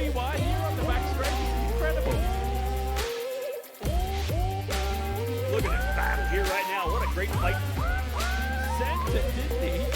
really wide here on the backstretch. It's incredible. Look at this battle here right now. What a great fight. Sent it, didn't he?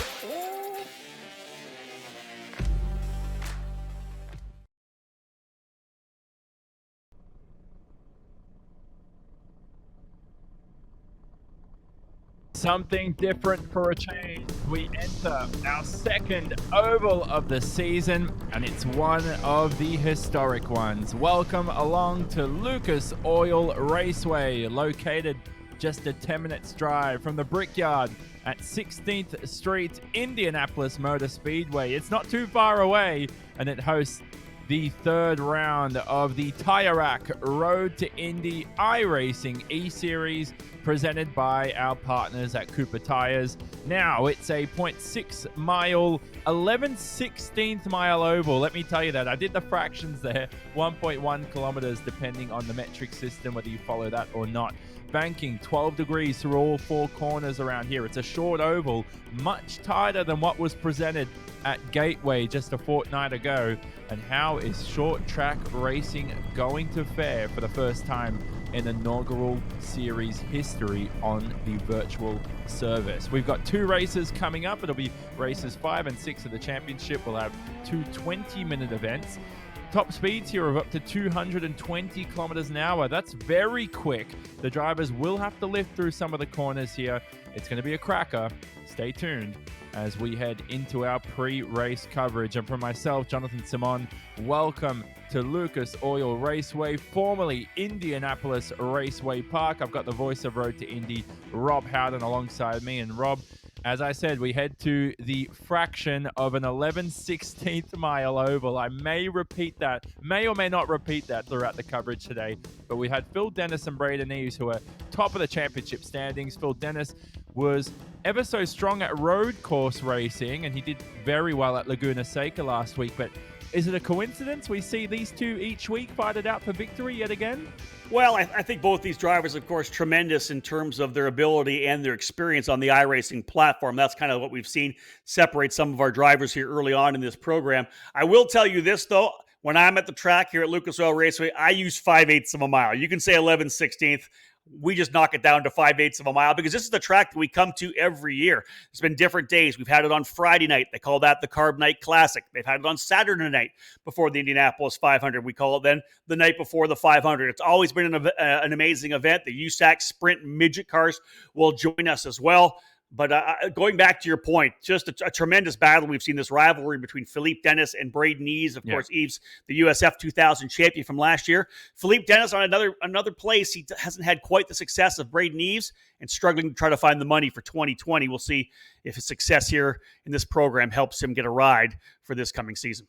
Something different for a change. We enter our second oval of the season, and it's one of the historic ones. Welcome along to Lucas Oil Raceway, located just a 10 minutes drive from the Brickyard at 16th Street, Indianapolis Motor Speedway. It's not too far away, and it hosts the third round of the Tire Rack Road to Indy iRacing eSeries, presented by our partners at Cooper Tires. Now it's a 0.6 mile, 11/16 mile oval. Let me tell you that. I did the fractions there. 1.1 kilometers, depending on the metric system, whether you follow that or not. Banking 12 degrees through all four corners around here. It's a short oval, much tighter than what was presented at Gateway just a fortnight ago. And how is short track racing going to fare for the first time in inaugural series history on the virtual service? We've got two races coming up. It'll be races 5 and 6 of the championship. We'll have two 20-minute events. Top speeds here of up to 220 kilometers an hour. That's very quick. The drivers will have to lift through some of the corners here. It's going to be a cracker. Stay tuned as we head into our pre-race coverage. And for myself, Jonathan Simon, welcome to Lucas Oil Raceway, formerly Indianapolis Raceway Park. I've got the voice of Road to Indy, Rob Howden, alongside me. And Rob, as I said, we head to the fraction of an 11/16 mile oval. I may or may not repeat that throughout the coverage today. But we had Phil Dennis and Braden Eves, who are top of the championship standings. Phil Dennis was ever so strong at road course racing, and he did very well at Laguna Seca last week. But is it a coincidence we see these two each week fight it out for victory yet again? Well, I think both these drivers, of course, tremendous in terms of their ability and their experience on the iRacing platform. That's kind of what we've seen separate some of our drivers here early on in this program. I will tell you this, though. When I'm at the track here at Lucas Oil Raceway, I use 5/8 of a mile. You can say 11/16. We just knock it down to 5/8 of a mile because this is the track that we come to every year. There's been different days. We've had it on Friday night. They call that the Carb Night Classic. They've had it on Saturday night before the Indianapolis 500. We call it then the night before the 500. It's always been an amazing event. The USAC Sprint Midget cars will join us as well. But going back to your point, just a tremendous battle. We've seen this rivalry between Philippe Dennis and Braden Eves. Of course, Eves, the USF 2000 champion from last year. Philippe Dennis on another place. He hasn't had quite the success of Braden Eves and struggling to try to find the money for 2020. We'll see if his success here in this program helps him get a ride for this coming season.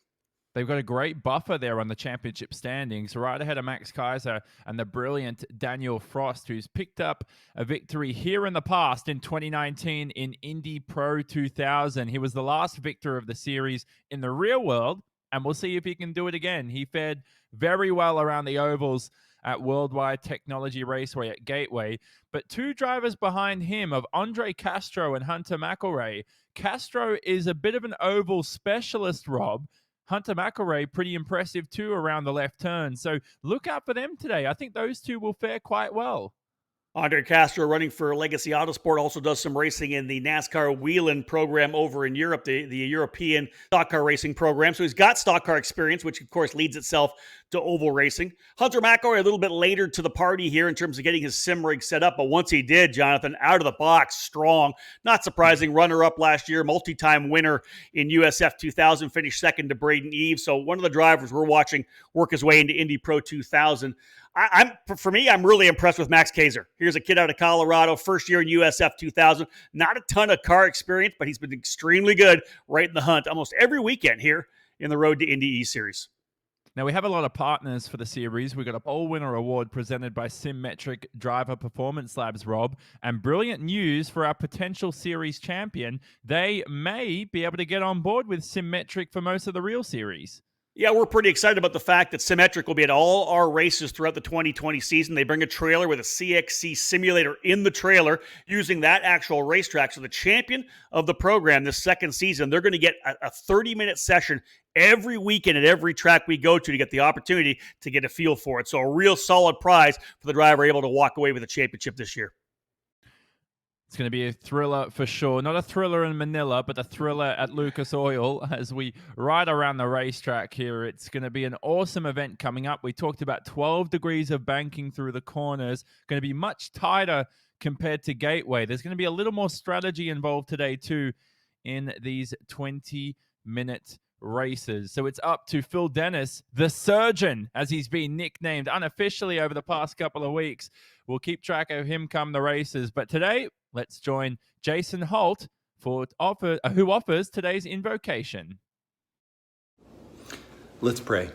They've got a great buffer there on the championship standings, right ahead of Max Kaiser and the brilliant Daniel Frost, who's picked up a victory here in the past in 2019 in Indy Pro 2000. He was the last victor of the series in the real world, and we'll see if he can do it again. He fared very well around the ovals at Worldwide Technology Raceway at Gateway, but two drivers behind him of Andre Castro and Hunter McElrea. Castro is a bit of an oval specialist, Rob. Hunter McElrea, pretty impressive too around the left turn. So look out for them today. I think those two will fare quite well. Andre Castro, running for Legacy Autosport, also does some racing in the NASCAR Whelen program over in Europe, the European stock car racing program. So he's got stock car experience, which of course leads itself to oval racing. Hunter McElrea a little bit later to the party here in terms of getting his sim rig set up, but once he did, Jonathan, out of the box, strong. Not surprising, runner-up last year, multi-time winner in USF 2000, finished second to Braden Eves. So one of the drivers we're watching work his way into Indy Pro 2000. For me, I'm really impressed with Max Kaiser. Here's a kid out of Colorado, first year in USF 2000. Not a ton of car experience, but he's been extremely good right in the hunt almost every weekend here in the Road to Indy E-Series. Now, we have a lot of partners for the series. We've got a Pole Winner Award presented by Simmetric Driver Performance Labs, Rob, and brilliant news for our potential series champion. They may be able to get on board with Simmetric for most of the real series. Yeah, we're pretty excited about the fact that Simmetric will be at all our races throughout the 2020 season. They bring a trailer with a CXC simulator in the trailer using that actual racetrack. So the champion of the program this second season, they're going to get a 30-minute session every weekend at every track we go to get the opportunity to get a feel for it. So a real solid prize for the driver able to walk away with a championship this year. It's going to be a thriller for sure. Not a thriller in Manila, but a thriller at Lucas Oil as we ride around the racetrack here. It's going to be an awesome event coming up. We talked about 12 degrees of banking through the corners. Going to be much tighter compared to Gateway. There's going to be a little more strategy involved today too in these 20-minute races. So it's up to Phil Dennis, the surgeon, as he's been nicknamed unofficially over the past couple of weeks. We'll keep track of him come the races. But today, let's join Jason Holt who offers today's invocation. Let's pray.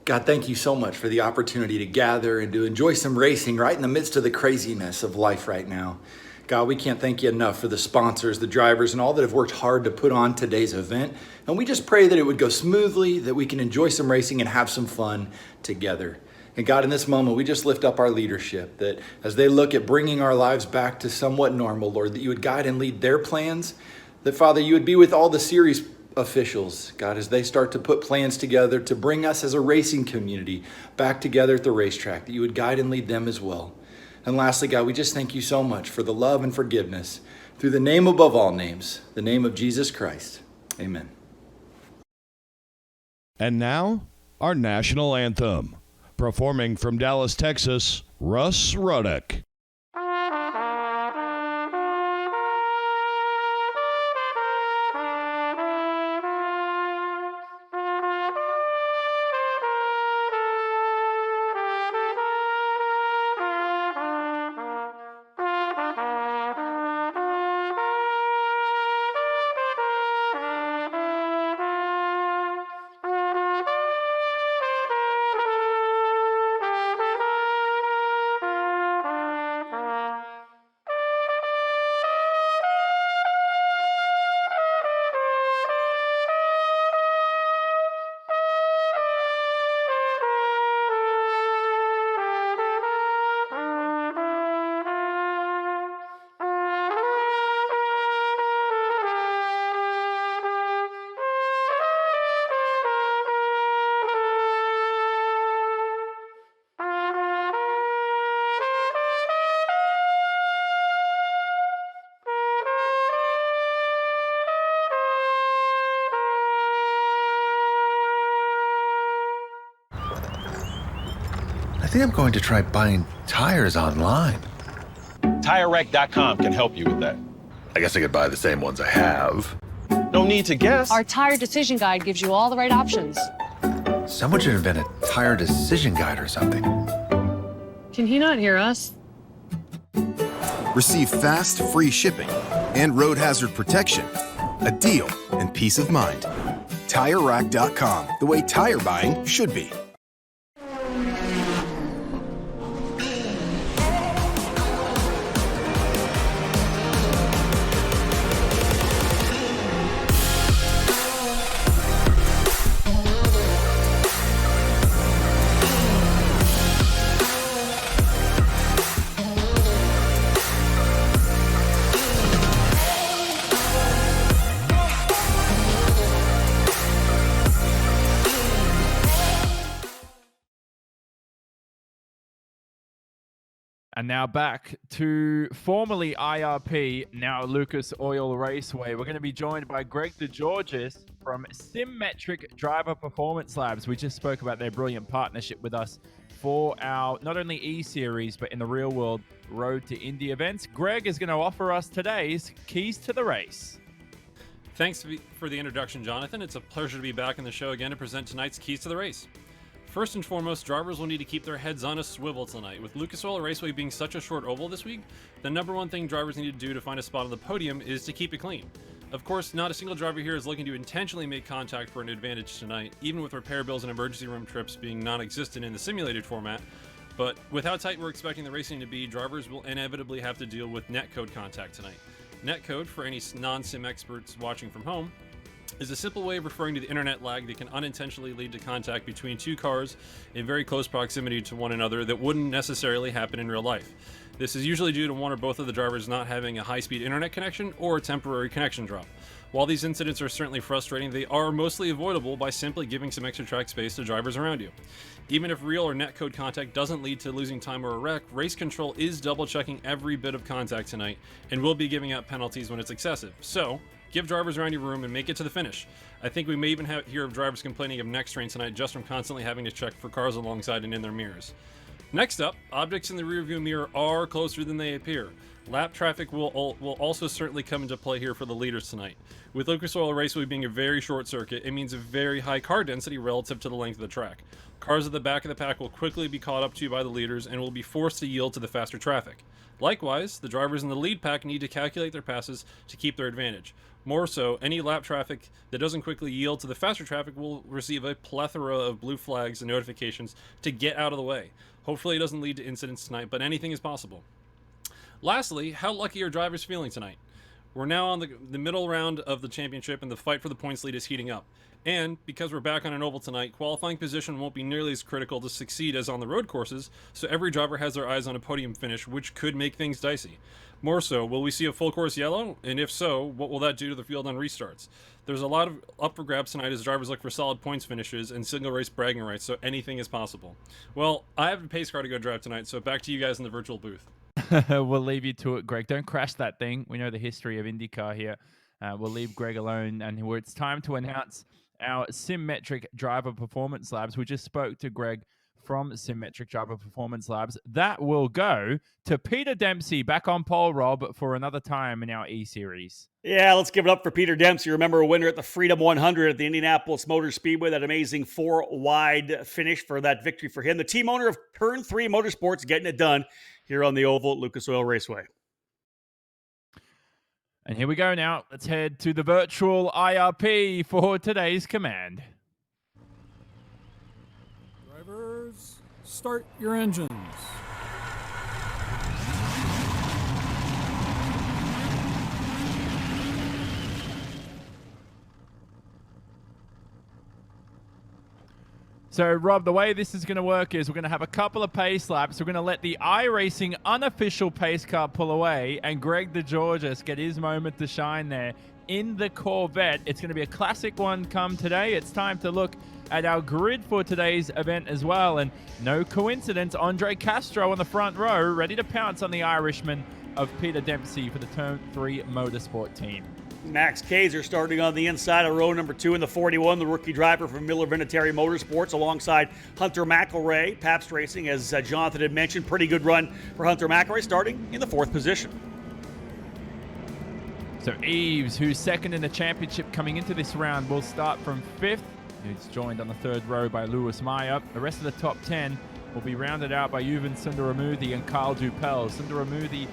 God, thank you so much for the opportunity to gather and to enjoy some racing right in the midst of the craziness of life right now. God, we can't thank you enough for the sponsors, the drivers, and all that have worked hard to put on today's event. And we just pray that it would go smoothly, that we can enjoy some racing and have some fun together. And God, in this moment, we just lift up our leadership, that as they look at bringing our lives back to somewhat normal, Lord, that you would guide and lead their plans, that, Father, you would be with all the series officials, God, as they start to put plans together to bring us as a racing community back together at the racetrack, that you would guide and lead them as well. And lastly, God, we just thank you so much for the love and forgiveness through the name above all names, the name of Jesus Christ. Amen. And now, our national anthem. Performing from Dallas, Texas, Russ Ruddock. I think I'm going to try buying tires online. TireRack.com can help you with that. I guess I could buy the same ones I have. No need to guess. Our tire decision guide gives you all the right options. Someone should invent a tire decision guide or something. Can he not hear us? Receive fast, free shipping and road hazard protection. A deal and peace of mind. TireRack.com, the way tire buying should be. And now back to formerly IRP, now Lucas Oil Raceway. We're going to be joined by Greg DeGeorgis from Symmetric Driver Performance Labs. We just spoke about their brilliant partnership with us for our not only eSeries, but in the real world Road to Indy events. Greg is going to offer us today's keys to the race. Thanks for the introduction, Jonathan. It's a pleasure to be back on the show again to present tonight's keys to the race. First and foremost, drivers will need to keep their heads on a swivel tonight. With Lucas Oil Raceway being such a short oval this week, the number one thing drivers need to do to find a spot on the podium is to keep it clean. Of course, not a single driver here is looking to intentionally make contact for an advantage tonight, even with repair bills and emergency room trips being non-existent in the simulated format. But with how tight we're expecting the racing to be, drivers will inevitably have to deal with netcode contact tonight. Netcode, for any non-sim experts watching from home, is a simple way of referring to the internet lag that can unintentionally lead to contact between two cars in very close proximity to one another that wouldn't necessarily happen in real life. This is usually due to one or both of the drivers not having a high-speed internet connection or a temporary connection drop. While these incidents are certainly frustrating, they are mostly avoidable by simply giving some extra track space to drivers around you. Even if real or netcode contact doesn't lead to losing time or a wreck, race control is double-checking every bit of contact tonight and will be giving out penalties when it's excessive. So, give drivers around your room and make it to the finish. I think we may even hear of drivers complaining of neck strain tonight just from constantly having to check for cars alongside and in their mirrors. Next up, objects in the rearview mirror are closer than they appear. Lap traffic will also certainly come into play here for the leaders tonight. With Lucas Oil Raceway being a very short circuit, it means a very high car density relative to the length of the track. Cars at the back of the pack will quickly be caught up to by the leaders and will be forced to yield to the faster traffic. Likewise, the drivers in the lead pack need to calculate their passes to keep their advantage. More so, any lap traffic that doesn't quickly yield to the faster traffic will receive a plethora of blue flags and notifications to get out of the way. Hopefully it doesn't lead to incidents tonight, but anything is possible. Lastly, how lucky are drivers feeling tonight? We're now on the middle round of the championship and the fight for the points lead is heating up. And because we're back on an oval tonight, qualifying position won't be nearly as critical to succeed as on the road courses, so every driver has their eyes on a podium finish, which could make things dicey. More so, will we see a full course yellow? And if so, what will that do to the field on restarts? There's a lot of up for grabs tonight as drivers look for solid points finishes and single race bragging rights, so anything is possible. Well, I have a pace car to go drive tonight, so back to you guys in the virtual booth. We'll leave you to it, Greg. Don't crash that thing. We know the history of IndyCar here. We'll leave Greg alone, and it's time to announce our Symmetric Driver Performance Labs. We just spoke to Greg from Symmetric Driver Performance Labs. That will go to Peter Dempsey back on pole, Rob, for another time in our eSeries. Yeah, let's give it up for Peter Dempsey. Remember, a winner at the Freedom 100 at the Indianapolis Motor Speedway, that amazing 4-wide finish for that victory for him. The team owner of Turn 3 Motorsports getting it done here on the oval at Lucas Oil Raceway. And here we go now. Let's head to the virtual IRP for today's command. Drivers, start your engines. So, Rob, the way this is going to work is we're going to have a couple of pace laps. We're going to let the iRacing unofficial pace car pull away and Greg DeGeorgis get his moment to shine there in the Corvette. It's going to be a classic one come today. It's time to look at our grid for today's event as well. And no coincidence, Andre Castro on the front row, ready to pounce on the Irishman of Peter Dempsey for the Turn 3 Motorsport team. Max Kaiser starting on the inside of row number 2 in the 41, the rookie driver from Miller Vinatieri Motorsports, alongside Hunter McElroy, Pabst Racing, as Jonathan had mentioned. Pretty good run for Hunter McElroy, starting in the 4th position. So Eves, who's second in the championship coming into this round, will start from 5th. He's joined on the 3rd row by Lewis Meyer. The rest of the top 10 will be rounded out by Yuvan Sundaramurthy and Kyle Dupel. Sundaramurthy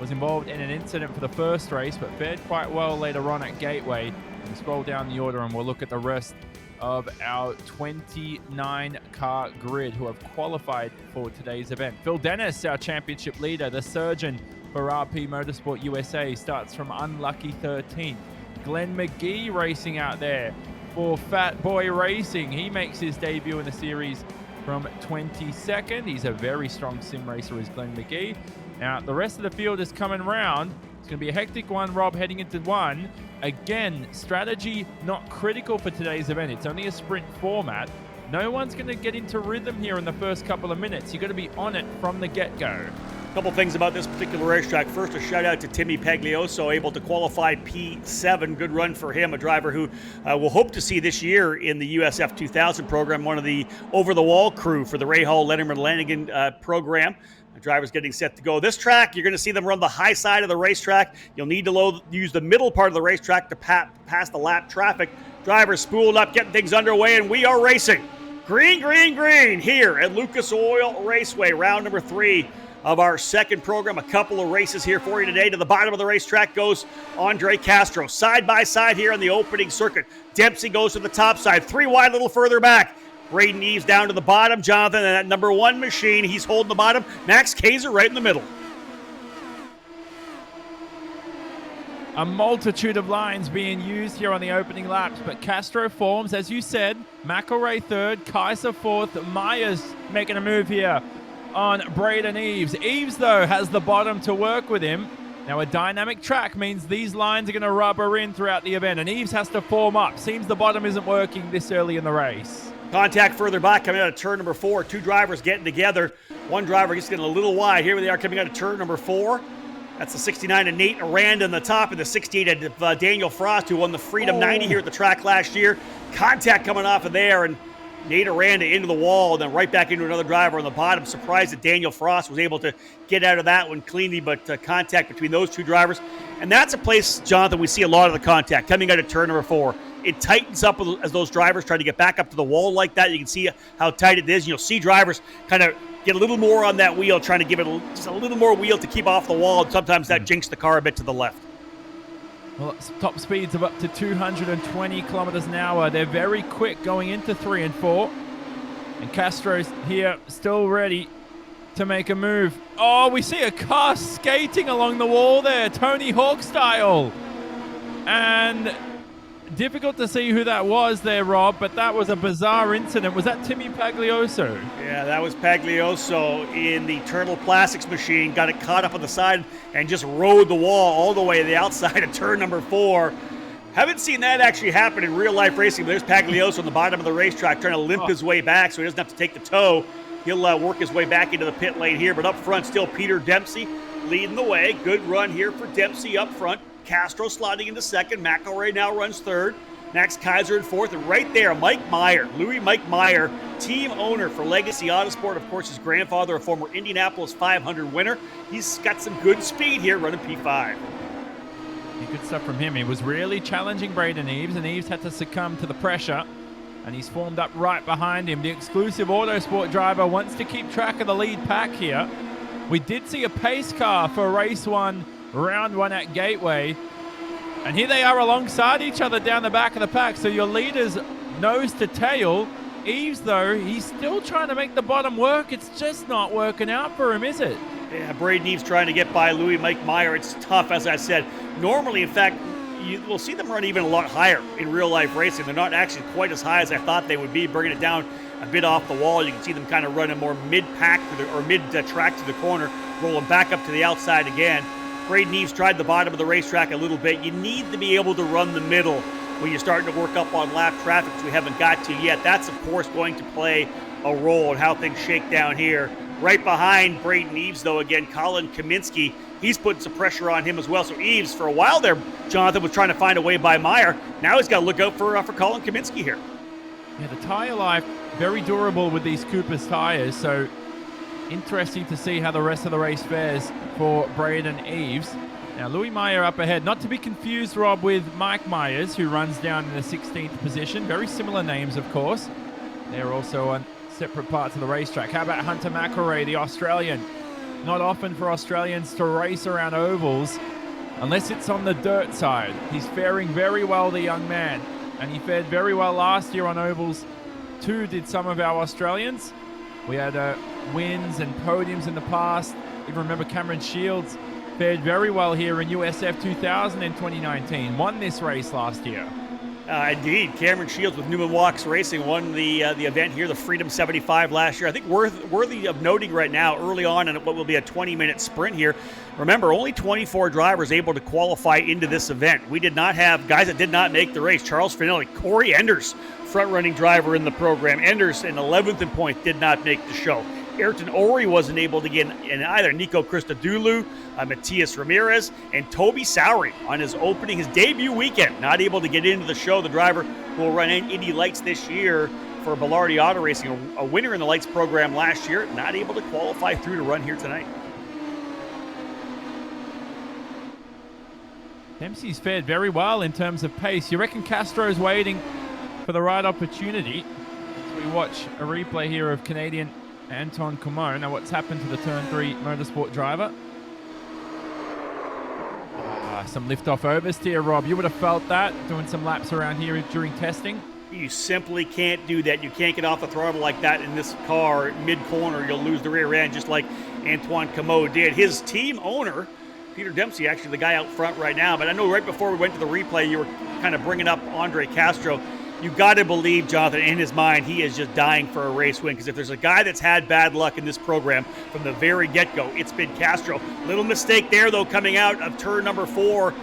was involved in an incident for the first race, but fared quite well later on at Gateway. We'll scroll down the order and we'll look at the rest of our 29-car grid who have qualified for today's event. Phil Dennis, our championship leader, the surgeon for RP Motorsport USA, starts from unlucky 13th. Glenn McGee racing out there for Fat Boy Racing. He makes his debut in the series from 22nd. He's a very strong sim racer, is Glenn McGee. Now, the rest of the field is coming round. It's going to be a hectic one, Rob, heading into one. Again, strategy not critical for today's event. It's only a sprint format. No one's going to get into rhythm here in the first couple of minutes. You've got to be on it from the get-go. A couple things about this particular racetrack. First, a shout out to Timmy Paglioso, able to qualify P7. Good run for him, a driver who we'll hope to see this year in the USF 2000 program, one of the over-the-wall crew for the Ray Hall Letterman Lanigan program. The driver's getting set to go. This track, you're going to see them run the high side of the racetrack. You'll need to use the middle part of the racetrack to pass the lap traffic. Drivers spooled up, getting things underway, and we are racing. Green, green, green here at Lucas Oil Raceway, round number 3 of our second program. A couple of races here for you today. To the bottom of the racetrack goes Andre Castro. Side by side here on the opening circuit. Dempsey goes to the top side. 3 wide, a little further back. Braden Eves down to the bottom. Jonathan and that number 1 machine. He's holding the bottom. Max Kaiser right in the middle. A multitude of lines being used here on the opening laps, but Castro forms, as you said. McElroy third, Kaiser fourth, Myers making a move here on Braden Eves. Eves, though, has the bottom to work with him. Now, a dynamic track means these lines are going to rubber in throughout the event, and Eves has to form up. Seems the bottom isn't working this early in the race. Contact further back coming out of turn number 4. Two drivers getting together. One driver just getting a little wide. Here they are coming out of turn number 4. That's the 69 of Nate Aranda on the top, and the 68 of Daniel Frost, who won the Freedom 90 here at the track last year. Contact coming off of there, and Nate Aranda into the wall, and then right back into another driver on the bottom. Surprised that Daniel Frost was able to get out of that one cleanly, but contact between those two drivers. And that's a place, Jonathan, we see a lot of the contact coming out of turn number 4. It tightens up as those drivers try to get back up to the wall like that. You can see how tight it is. And you'll see drivers kind of get a little more on that wheel, trying to give it just a little more wheel to keep off the wall, and sometimes that jinks the car a bit to the left. Well, top speeds of up to 220 kilometers an hour. They're very quick going into 3 and 4. And Castro's here, still ready to make a move. Oh, we see a car skating along the wall there, Tony Hawk style. And difficult to see who that was there, Rob, but that was a bizarre incident. Was that Timmy Pagliuso? Yeah, that was Pagliuso in the Turtle Plastics machine. Got it caught up on the side and just rode the wall all the way to the outside of turn number 4. Haven't seen that actually happen in real life racing. There's Pagliuso on the bottom of the racetrack trying to limp his way back so he doesn't have to take the tow. He'll work his way back into the pit lane here, but up front still Peter Dempsey leading the way. Good run here for Dempsey up front. Castro sliding into second. McElroy now runs third. Next, Kaiser in fourth. And right there, Mike Meyer, Mike Meyer, team owner for Legacy Autosport. Of course, his grandfather, a former Indianapolis 500 winner. He's got some good speed here running P5. Good stuff from him. He was really challenging Braden Eves, and Eves had to succumb to the pressure. And he's formed up right behind him. The exclusive Autosport driver wants to keep track of the lead pack here. We did see a pace car for race 1. Round 1 at Gateway. And here they are alongside each other down the back of the pack. So your leaders nose to tail. Eves, though, he's still trying to make the bottom work. It's just not working out for him, is it? Yeah, Braden Eves trying to get by Mike Meyer. It's tough, as I said. Normally, in fact, you will see them run even a lot higher in real life racing. They're not actually quite as high as I thought they would be, bringing it down a bit off the wall. You can see them kind of running more mid-pack or mid-track to the corner, rolling back up to the outside again. Braden Eves tried the bottom of the racetrack a little bit. You need to be able to run the middle when you're starting to work up on lap traffic, which we haven't got to yet. That's, of course, going to play a role in how things shake down here. Right behind Braden Eves, though, again, Colin Kaminsky. He's putting some pressure on him as well. So Eves, for a while there, Jonathan was trying to find a way by Meyer. Now he's got to look out for Colin Kaminsky here. Yeah, the tire life, very durable with these Cooper's tires. So interesting to see how the rest of the race fares for Braden Eves. Now, Louis Meyer up ahead. Not to be confused, Rob, with Mike Myers, who runs down in the 16th position. Very similar names, of course. They're also on separate parts of the racetrack. How about Hunter McElroy, the Australian? Not often for Australians to race around ovals unless it's on the dirt side. He's faring very well, the young man. And he fared very well last year on ovals, too, did some of our Australians. We had wins and podiums in the past. You remember Cameron Shields fared very well here in USF 2000 in 2019. Won this race last year. Indeed, Cameron Shields with Newman Walks Racing won the event here, the Freedom 75 last year. I think worthy of noting right now, early on in what will be a 20-minute sprint here. Remember, only 24 drivers able to qualify into this event. We did not have guys that did not make the race. Charles Finelli, Corey Enders, front-running driver in the program. Enders, in 11th in point, did not make the show. Ayrton Ori wasn't able to get in either. Nico Christodoulou, Matias Ramirez, and Toby Sowery on his debut weekend, not able to get into the show. The driver who will run Indy Lights this year for Bellardi Auto Racing, a winner in the Lights program last year, not able to qualify through to run here tonight. Dempsey's fared very well in terms of pace. You reckon Castro's waiting for the right opportunity? As we watch a replay here of Canadian Anton Comeau. Now, what's happened to the Turn 3 motorsport driver? Some lift-off oversteer, Rob. You would have felt that doing some laps around here during testing. You simply can't do that. You can't get off the throttle like that in this car mid-corner. You'll lose the rear end just like Antoine Comeau did. His team owner, Peter Dempsey, actually the guy out front right now. But I know right before we went to the replay, you were kind of bringing up Andre Castro. You got to believe, Jonathan, in his mind, he is just dying for a race win. Because if there's a guy that's had bad luck in this program from the very get-go, it's been Castro. Little mistake there, though, coming out of turn number 4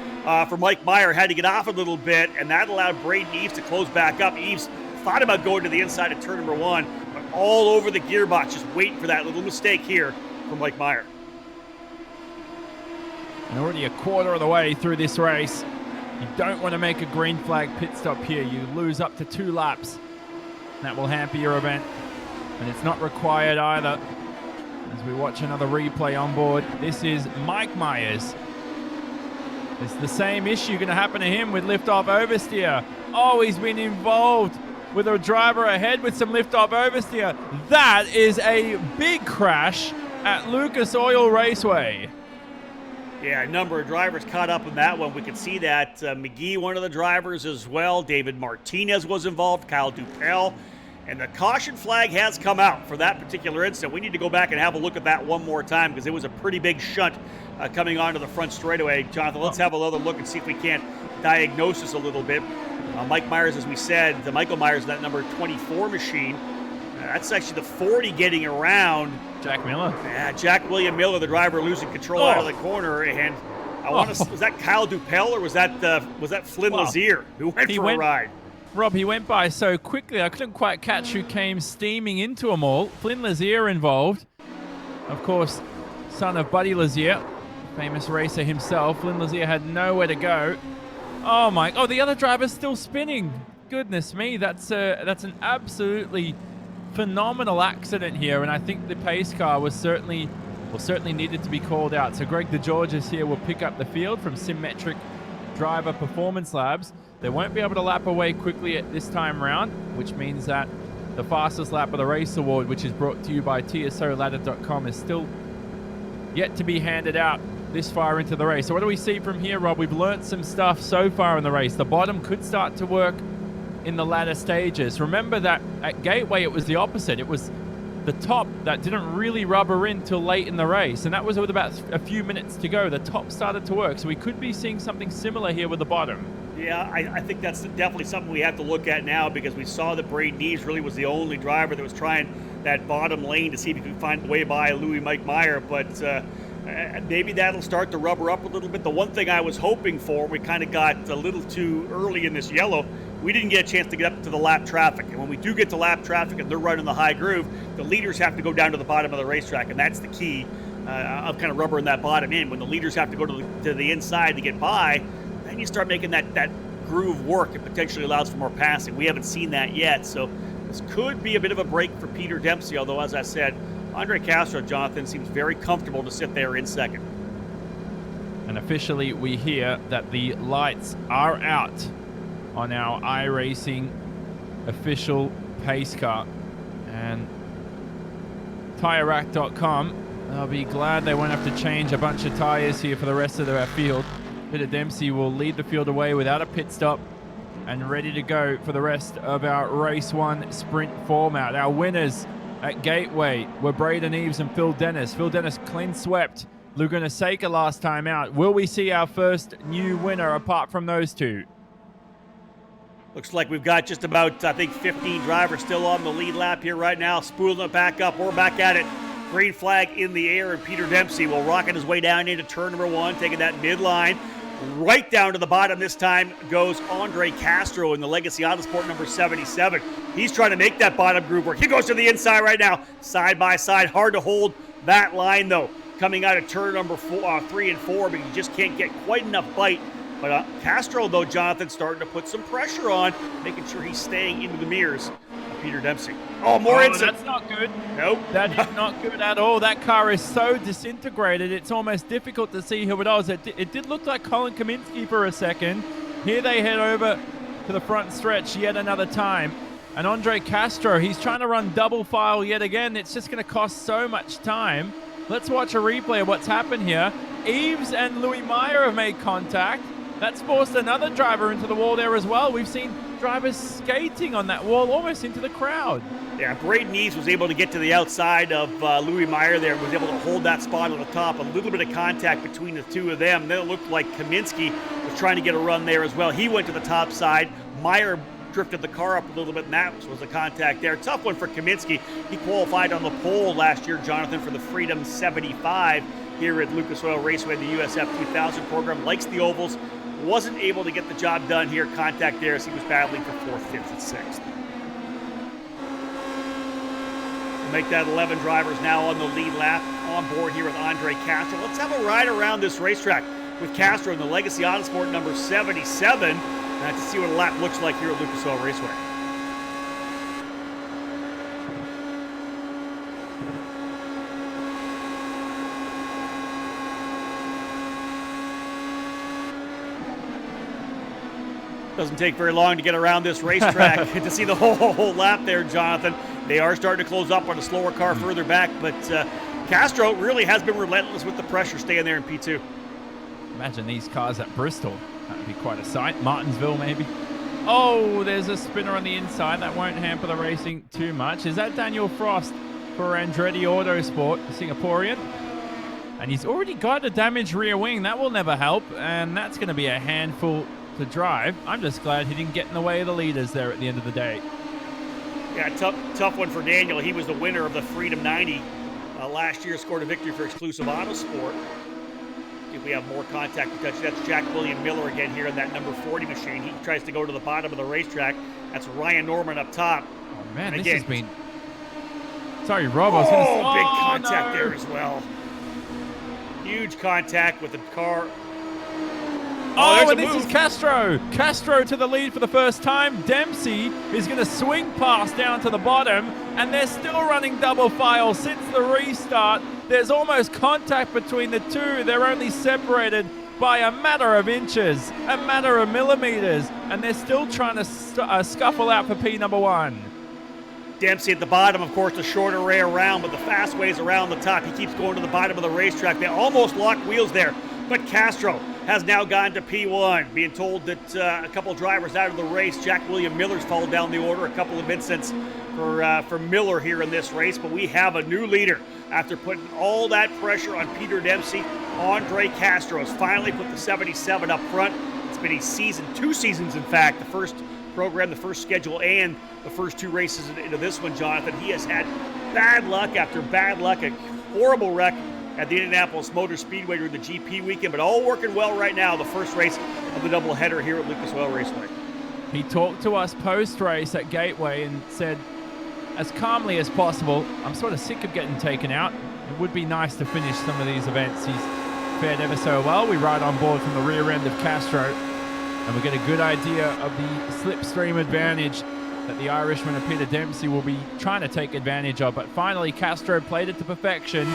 for Mike Meyer. Had to get off a little bit, and that allowed Braden Eves to close back up. Eves thought about going to the inside of turn number 1, but all over the gearbox, just waiting for that little mistake here from Mike Meyer. And already a quarter of the way through this race. You don't want to make a green flag pit stop here. You lose up to 2 laps. That will hamper your event. And it's not required either. As we watch another replay on board, this is Mike Myers. It's the same issue going to happen to him with liftoff oversteer. Oh, he's been involved with a driver ahead with some liftoff oversteer. That is a big crash at Lucas Oil Raceway. Yeah, a number of drivers caught up in that one. We could see that McGee, one of the drivers as well. David Martinez was involved, Kyle Dupel. And the caution flag has come out for that particular incident. We need to go back and have a look at that one more time because it was a pretty big shunt coming onto the front straightaway. Jonathan, let's have another look and see if we can't diagnose this a little bit. Mike Myers, as we said, the Michael Myers, that number 24 machine. That's actually the 40 getting around. Jack Miller. Yeah, Jack William Miller, the driver, losing control out of the corner. And I want to, was that Kyle Dupel or was that Flynn Lazier who went for a ride? Rob, he went by so quickly I couldn't quite catch who came steaming into them all. Flynn Lazier involved. Of course, son of Buddy Lazier, famous racer himself. Flynn Lazier had nowhere to go. Oh the other driver's still spinning. Goodness me, that's an absolutely phenomenal accident here, and I think the pace car was certainly needed to be called out. So Greg DeGeorges here will pick up the field from Symmetric Driver Performance Labs. They won't be able to lap away quickly at this time round, which means that the fastest lap of the race award, which is brought to you by TSOladder.com, is still yet to be handed out this far into the race. So what do we see from here, Rob? We've learnt some stuff so far in the race. The bottom could start to work in the latter stages. Remember that at Gateway it was the opposite. It was the top that didn't really rubber in till late in the race, and that was with about a few minutes to go. The top started to work, so we could be seeing something similar here with the bottom. Yeah, I think that's definitely something we have to look at now because we saw that Braden Eves really was the only driver that was trying that bottom lane to see if he could find a way by Mike Meyer, but maybe that'll start to rubber up a little bit. The one thing I was hoping for, we kind of got a little too early in this yellow. We didn't get a chance to get up to the lap traffic. And when we do get to lap traffic and they're running the high groove, the leaders have to go down to the bottom of the racetrack. And that's the key of kind of rubbering that bottom in. When the leaders have to go to the inside to get by, then you start making that groove work. It potentially allows for more passing. We haven't seen that yet. So this could be a bit of a break for Peter Dempsey. Although, as I said, Andre Castro, Jonathan, seems very comfortable to sit there in second. And officially we hear that the lights are out on our iRacing official pace car. And TireRack.com, they'll be glad they won't have to change a bunch of tires here for the rest of their field. Peter Dempsey will lead the field away without a pit stop and ready to go for the rest of our Race 1 sprint format. Our winners at Gateway were Braden Eves and Phil Dennis. Phil Dennis clean swept Laguna Seca last time out. Will we see our first new winner apart from those two? Looks like we've got just about, I think, 15 drivers still on the lead lap here right now. Spooling it back up. We're back at it. Green flag in the air, and Peter Dempsey will rocket his way down into turn number 1, taking that midline. Right down to the bottom this time goes Andre Castro in the Legacy Autosport number 77. He's trying to make that bottom groove work. He goes to the inside right now, side by side. Hard to hold that line, though. Coming out of turn number 3 and 4, but you just can't get quite enough bite. But Castro, though, Jonathan, starting to put some pressure on, making sure he's staying into the mirrors of Peter Dempsey. Oh, more incident. That's not good. Nope. That is not good at all. That car is so disintegrated, it's almost difficult to see who it was. It did look like Colin Kaminsky for a second. Here they head over to the front stretch yet another time. And Andre Castro, he's trying to run double file yet again. It's just going to cost so much time. Let's watch a replay of what's happened here. Eves and Louis Meyer have made contact. That's forced another driver into the wall there as well. We've seen drivers skating on that wall almost into the crowd. Yeah, Braden Eves was able to get to the outside of Louis Meyer there, was able to hold that spot on the top. A little bit of contact between the two of them. Then it looked like Kaminsky was trying to get a run there as well. He went to the top side. Meyer drifted the car up a little bit, and that was the contact there. Tough one for Kaminsky. He qualified on the pole last year, Jonathan, for the Freedom 75 here at Lucas Oil Raceway, the USF 2000 program. Likes the ovals. Wasn't able to get the job done here. Contact there as he was battling for 4th, 5th, and 6th. We'll make that 11 drivers now on the lead lap on board here with Andre Castro. Let's have a ride around this racetrack with Castro in the Legacy Autosport number 77 to see what a lap looks like here at Lucas Oil Raceway. Doesn't take very long to get around this racetrack to see the whole lap there, Jonathan. They are starting to close up on a slower car further back, but Castro really has been relentless with the pressure staying there in P2. Imagine these cars at Bristol. That would be quite a sight. Martinsville, maybe. Oh, there's a spinner on the inside. That won't hamper the racing too much. Is that Daniel Frost for Andretti Autosport, the Singaporean? And he's already got a damaged rear wing. That will never help, and that's going to be a handful to drive. I'm just glad he didn't get in the way of the leaders there at the end of the day. Yeah, tough one for Daniel. He was the winner of the Freedom 90 last year, scored a victory for Exclusive Autosport. If we have more contact potential, that's Jack William Miller again here in that number 40 machine. He tries to go to the bottom of the racetrack. That's Ryan Norman up top. Oh man, and this again, has been... Sorry, Rob, I was going to say... big contact there as well. Huge contact with the car. Oh, and this is Castro. Castro to the lead for the first time. Dempsey is going to swing past down to the bottom, and they're still running double file since the restart. There's almost contact between the two. They're only separated by a matter of inches, a matter of millimeters, and they're still trying to scuffle out for P number 1. Dempsey at the bottom, of course, the shorter way around, but the fast way's around the top. He keeps going to the bottom of the racetrack. They almost locked wheels there, but Castro has now gone to P1, being told that a couple drivers out of the race. Jack William Miller's followed down the order. A couple of incidents for Miller here in this race, but we have a new leader. After putting all that pressure on Peter Dempsey, Andre Castro has finally put the 77 up front. It's been a season, 2 seasons in fact, the first program, the first schedule, and the first 2 races into this one, Jonathan. He has had bad luck after bad luck, a horrible wreck at the Indianapolis Motor Speedway during the GP weekend, but all working well right now, the first race of the doubleheader here at Lucas Oil Raceway. He talked to us post-race at Gateway and said, as calmly as possible, I'm sort of sick of getting taken out. It would be nice to finish some of these events. He's fared ever so well. We ride on board from the rear end of Castro, and we get a good idea of the slipstream advantage that the Irishman and Peter Dempsey will be trying to take advantage of. But finally, Castro played it to perfection.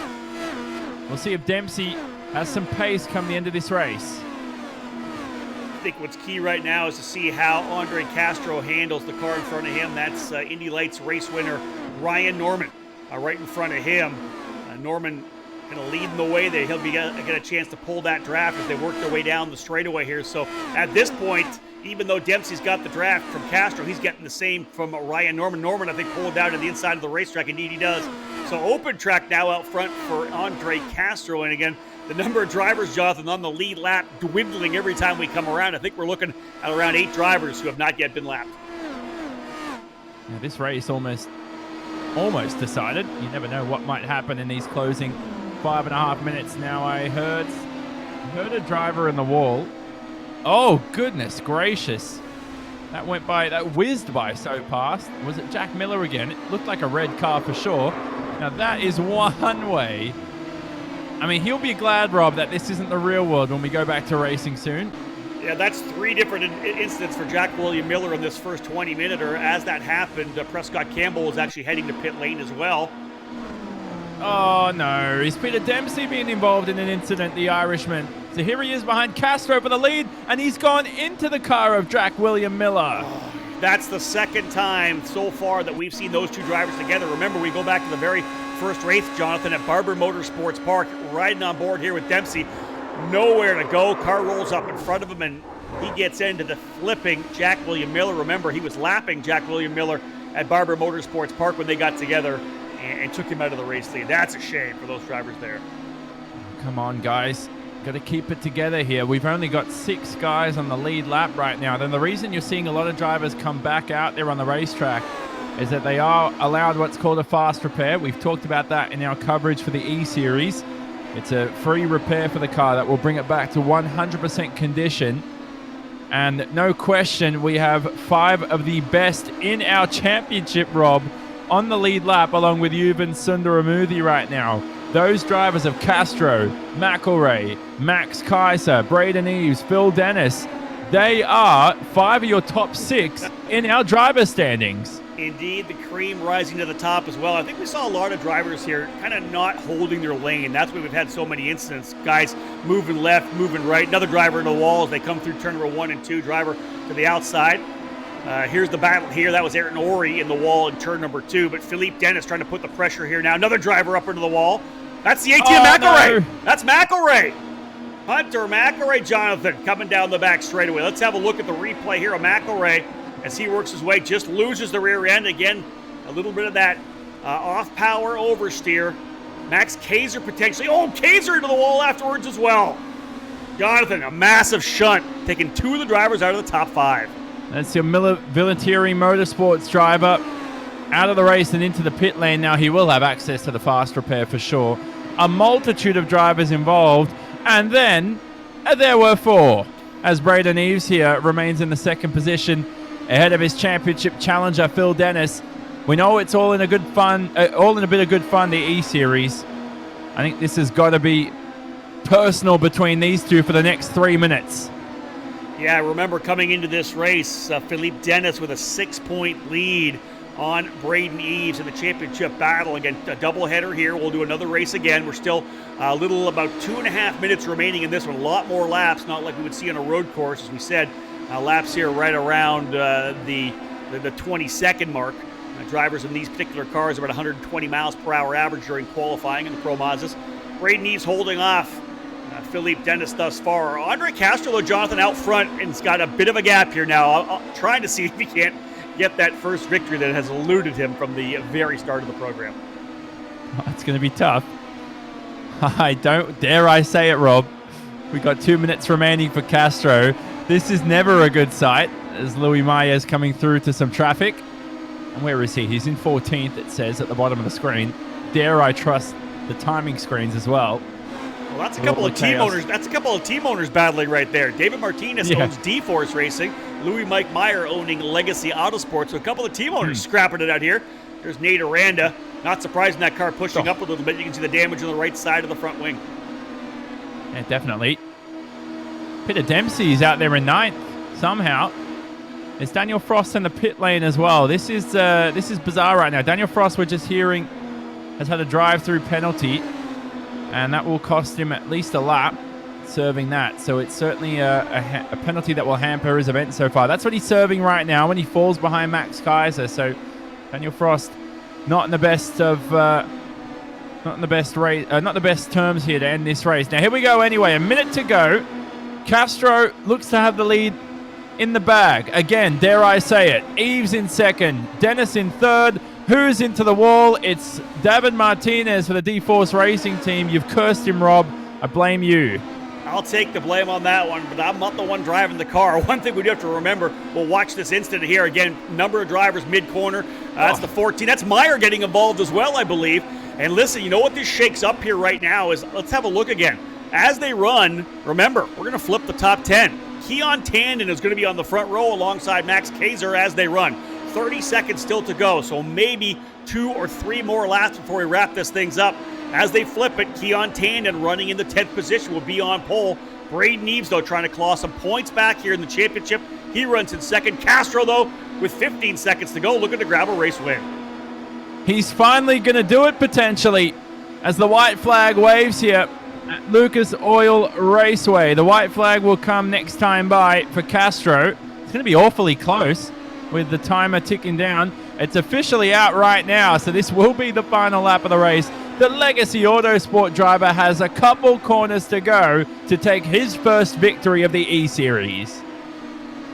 We'll see if Dempsey has some pace come the end of this race. I think what's key right now is to see how Andre Castro handles the car in front of him. That's Indy Lights race winner Ryan Norman right in front of him. Norman kind of leading the way there. He'll get a chance to pull that draft as they work their way down the straightaway here. So at this point, even though Dempsey's got the draft from Castro, he's getting the same from Ryan Norman. Norman, I think, pulled down to the inside of the racetrack. Indeed, he does. So open track now out front for Andre Castro. And again, the number of drivers, Jonathan, on the lead lap dwindling every time we come around. I think we're looking at around 8 drivers who have not yet been lapped. Yeah, this race almost decided. You never know what might happen in these closing 5.5 minutes. Now I heard a driver in the wall. Oh, goodness gracious. That went by, that whizzed by so fast. Was it Jack Miller again? It looked like a red car for sure. Now that is one way. I mean, he'll be glad, Rob, that this isn't the real world when we go back to racing soon. Yeah, that's 3 different incidents for Jack William Miller in this first 20-minute. As that happened, Prescott Campbell was actually heading to pit lane as well. Oh, no. Is Peter Dempsey being involved in an incident, the Irishman? So here he is behind Castro for the lead, and he's gone into the car of Jack William Miller. Oh, that's the second time so far that we've seen those 2 drivers together. Remember, we go back to the very first race, Jonathan, at Barber Motorsports Park, riding on board here with Dempsey. Nowhere to go. Car rolls up in front of him, and He gets into the flipping Jack William Miller. Remember, he was lapping Jack William Miller at Barber Motorsports Park when they got together and took him out of the race lead. That's a shame for those drivers there. Come on, guys. Got to keep it together here. We've only got 6 guys on the lead lap right now. Then the reason you're seeing a lot of drivers come back out there on the racetrack is that they are allowed what's called a fast repair. We've talked about that in our coverage for the eSeries. It's a free repair for the car that will bring it back to 100% condition. And no question, we have 5 of the best in our championship, Rob, on the lead lap, along with Yuvan Sundaramurthy right now. Those drivers of Castro, McElrea, Max Kaiser, Braden Eves, Phil Dennis, they are 5 of your top 6 in our driver standings. Indeed, the cream rising to the top as well. I think we saw a lot of drivers here kind of not holding their lane. That's why we've had so many incidents. Guys moving left, moving right. Another driver in the wall as they come through turn number 1 and 2. Driver to the outside. Here's the battle here. That was Aaron Ori in the wall in turn number 2. But Philippe Dennis trying to put the pressure here now. Another driver up into the wall. That's the ATM McElrea. No. That's McElrea. Hunter McElrea, Jonathan, coming down the back straightaway. Let's have a look at the replay here of McElrea as he works his way, just loses the rear end. Again, a little bit of that off-power oversteer. Max Kaiser potentially. Oh, Kaiser into the wall afterwards as well. Jonathan, a massive shunt, taking 2 of the drivers out of the top 5. That's your Villantieri Motorsports driver out of the race and into the pit lane. Now he will have access to the fast repair for sure. A multitude of drivers involved. And then there were 4 as Braden Eves here remains in the 2nd position ahead of his championship challenger, Phil Dennis. We know it's all in a bit of good fun, the E-Series. I think this has got to be personal between these two for the next 3 minutes. Yeah, remember coming into this race, Philippe Dennis with a 6-point lead on Braden Eves in the championship battle. Again, a doubleheader here. We'll do another race again. We're still about 2.5 minutes remaining in this one. A lot more laps, not like we would see on a road course, as we said. Laps here right around the 20-second mark. Drivers in these particular cars are about 120 miles per hour average during qualifying in the Pro Mazdas. Braden Eves holding off Philippe Dennis thus far. Andre Castro, though, Jonathan, out front, and it's got a bit of a gap here now. I'm trying to see if he can't get that first victory that has eluded him from the very start of the program. It's going to be tough. I don't dare I say it, Rob. We've got 2 minutes remaining for Castro. This is never a good sight as Louis Mayer coming through to some traffic. And where is he? He's in 14th, it says at the bottom of the screen. Dare I trust the timing screens as well? Well, that's a couple of team owners. That's a couple of team owners battling right there. David Martinez owns D-Force Racing. Louis Mike Meyer owning Legacy Autosports. So a couple of team owners scrapping it out here. There's Nate Aranda. Not surprising that car pushing up a little bit. You can see the damage on the right side of the front wing. Yeah, definitely. Peter Dempsey is out there in 9th somehow. There's Daniel Frost in the pit lane as well. This is bizarre right now. Daniel Frost, we're just hearing, has had a drive-through penalty, and that will cost him at least a lap serving that. So it's certainly a penalty that will hamper his event so far. That's what he's serving right now when he falls behind Max Kaiser. So Daniel Frost not in the best terms here to end this race. Now here we go anyway. A minute to go. Castro looks to have the lead in the bag. Again, dare I say it. Eves in 2nd. Dennis in 3rd. Who's into the wall? It's David Martinez for the D-Force Racing team. You've cursed him, Rob. I blame you. I'll take the blame on that one, but I'm not the one driving the car. One thing we do have to remember, we'll watch this incident here. Again, number of drivers mid-corner. That's the 14. That's Meyer getting involved as well, I believe. And listen, you know what this shakes up here right now is, let's have a look again. As they run, remember, we're going to flip the top 10. Keon Tandon is going to be on the front row alongside Max Kaiser as they run. 30 seconds still to go, so maybe 2 or 3 more laps before we wrap this things up. As they flip it, Keon Tandon running in the 10th position will be on pole. Braden Eves, though, trying to claw some points back here in the championship. He runs in 2nd. Castro, though, with 15 seconds to go, looking to grab a race win. He's finally going to do it, potentially, as the white flag waves here at Lucas Oil Raceway. The white flag will come next time by for Castro. It's going to be awfully close with the timer ticking down. It's officially out right now, so this will be the final lap of the race. The Legacy Autosport driver has a couple corners to go to take his first victory of the E-Series.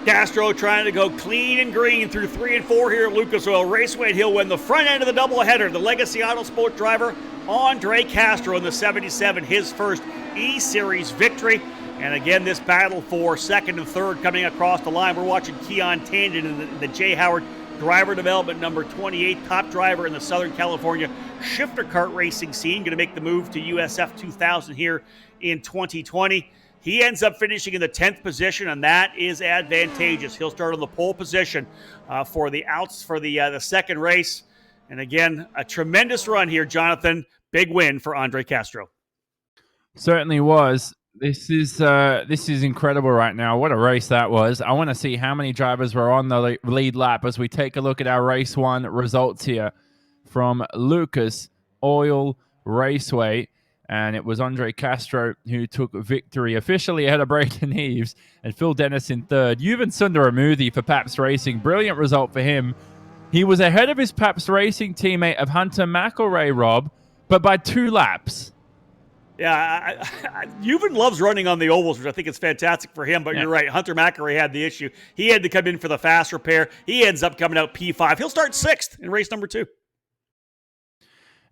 Castro trying to go clean and green through 3 and 4 here at Lucas Oil Raceway, and he'll win the front end of the doubleheader. The Legacy Autosport driver, Andre Castro in the 77, his first eSeries victory. And again, this battle for second and third coming across the line. We're watching Keon Tandon in the Jay Howard driver development number 28, top driver in the Southern California shifter kart racing scene, going to make the move to USF 2000 here in 2020. He ends up finishing in the 10th position, and that is advantageous. He'll start on the pole position for the second race. And again, a tremendous run here, Jonathan. Big win for Andre Castro. Certainly was. This is incredible right now. What a race that was. I want to see how many drivers were on the lead lap as we take a look at our race one results here from Lucas Oil Raceway. And it was Andre Castro who took victory officially ahead of Braden Eves and Phil Dennis in third. Yuvan Sundaramurthy for Paps Racing. Brilliant result for him. He was ahead of his Paps Racing teammate of Hunter McElroy, Rob, but by 2 laps. Yeah, Yuvan loves running on the ovals, which I think is fantastic for him, but You're right. Hunter McElroy had the issue. He had to come in for the fast repair. He ends up coming out P5. He'll start 6th in race number 2.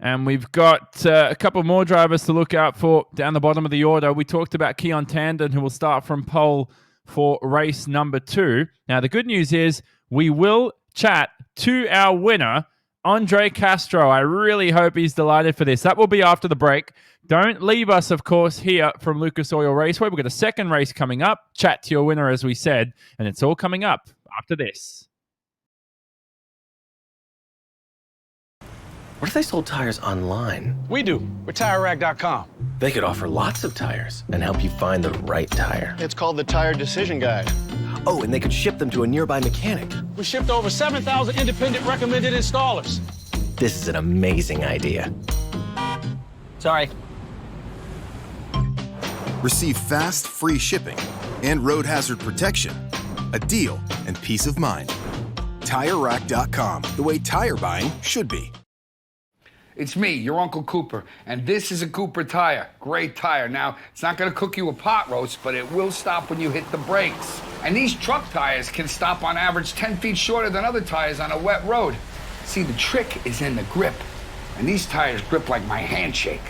And we've got a couple more drivers to look out for down the bottom of the order. We talked about Keon Tandon, who will start from pole for race number 2. Now, the good news is we will chat to our winner, Andre Castro. I really hope he's delighted for this. That will be after the break. Don't leave us, of course, here from Lucas Oil Raceway. We've got a second race coming up. Chat to your winner, as we said, and it's all coming up after this. What if they sold tires online? We do. We're TireRack.com. They could offer lots of tires and help you find the right tire. It's called the Tire Decision Guide. Oh, and they could ship them to a nearby mechanic. We shipped over 7,000 independent recommended installers. This is an amazing idea. Sorry. Receive fast, free shipping and road hazard protection, a deal, and peace of mind. TireRack.com, the way tire buying should be. It's me, your Uncle Cooper, and this is a Cooper tire. Great tire. Now, it's not going to cook you a pot roast, but it will stop when you hit the brakes. And these truck tires can stop on average 10 feet shorter than other tires on a wet road. See, the trick is in the grip, and these tires grip like my handshake.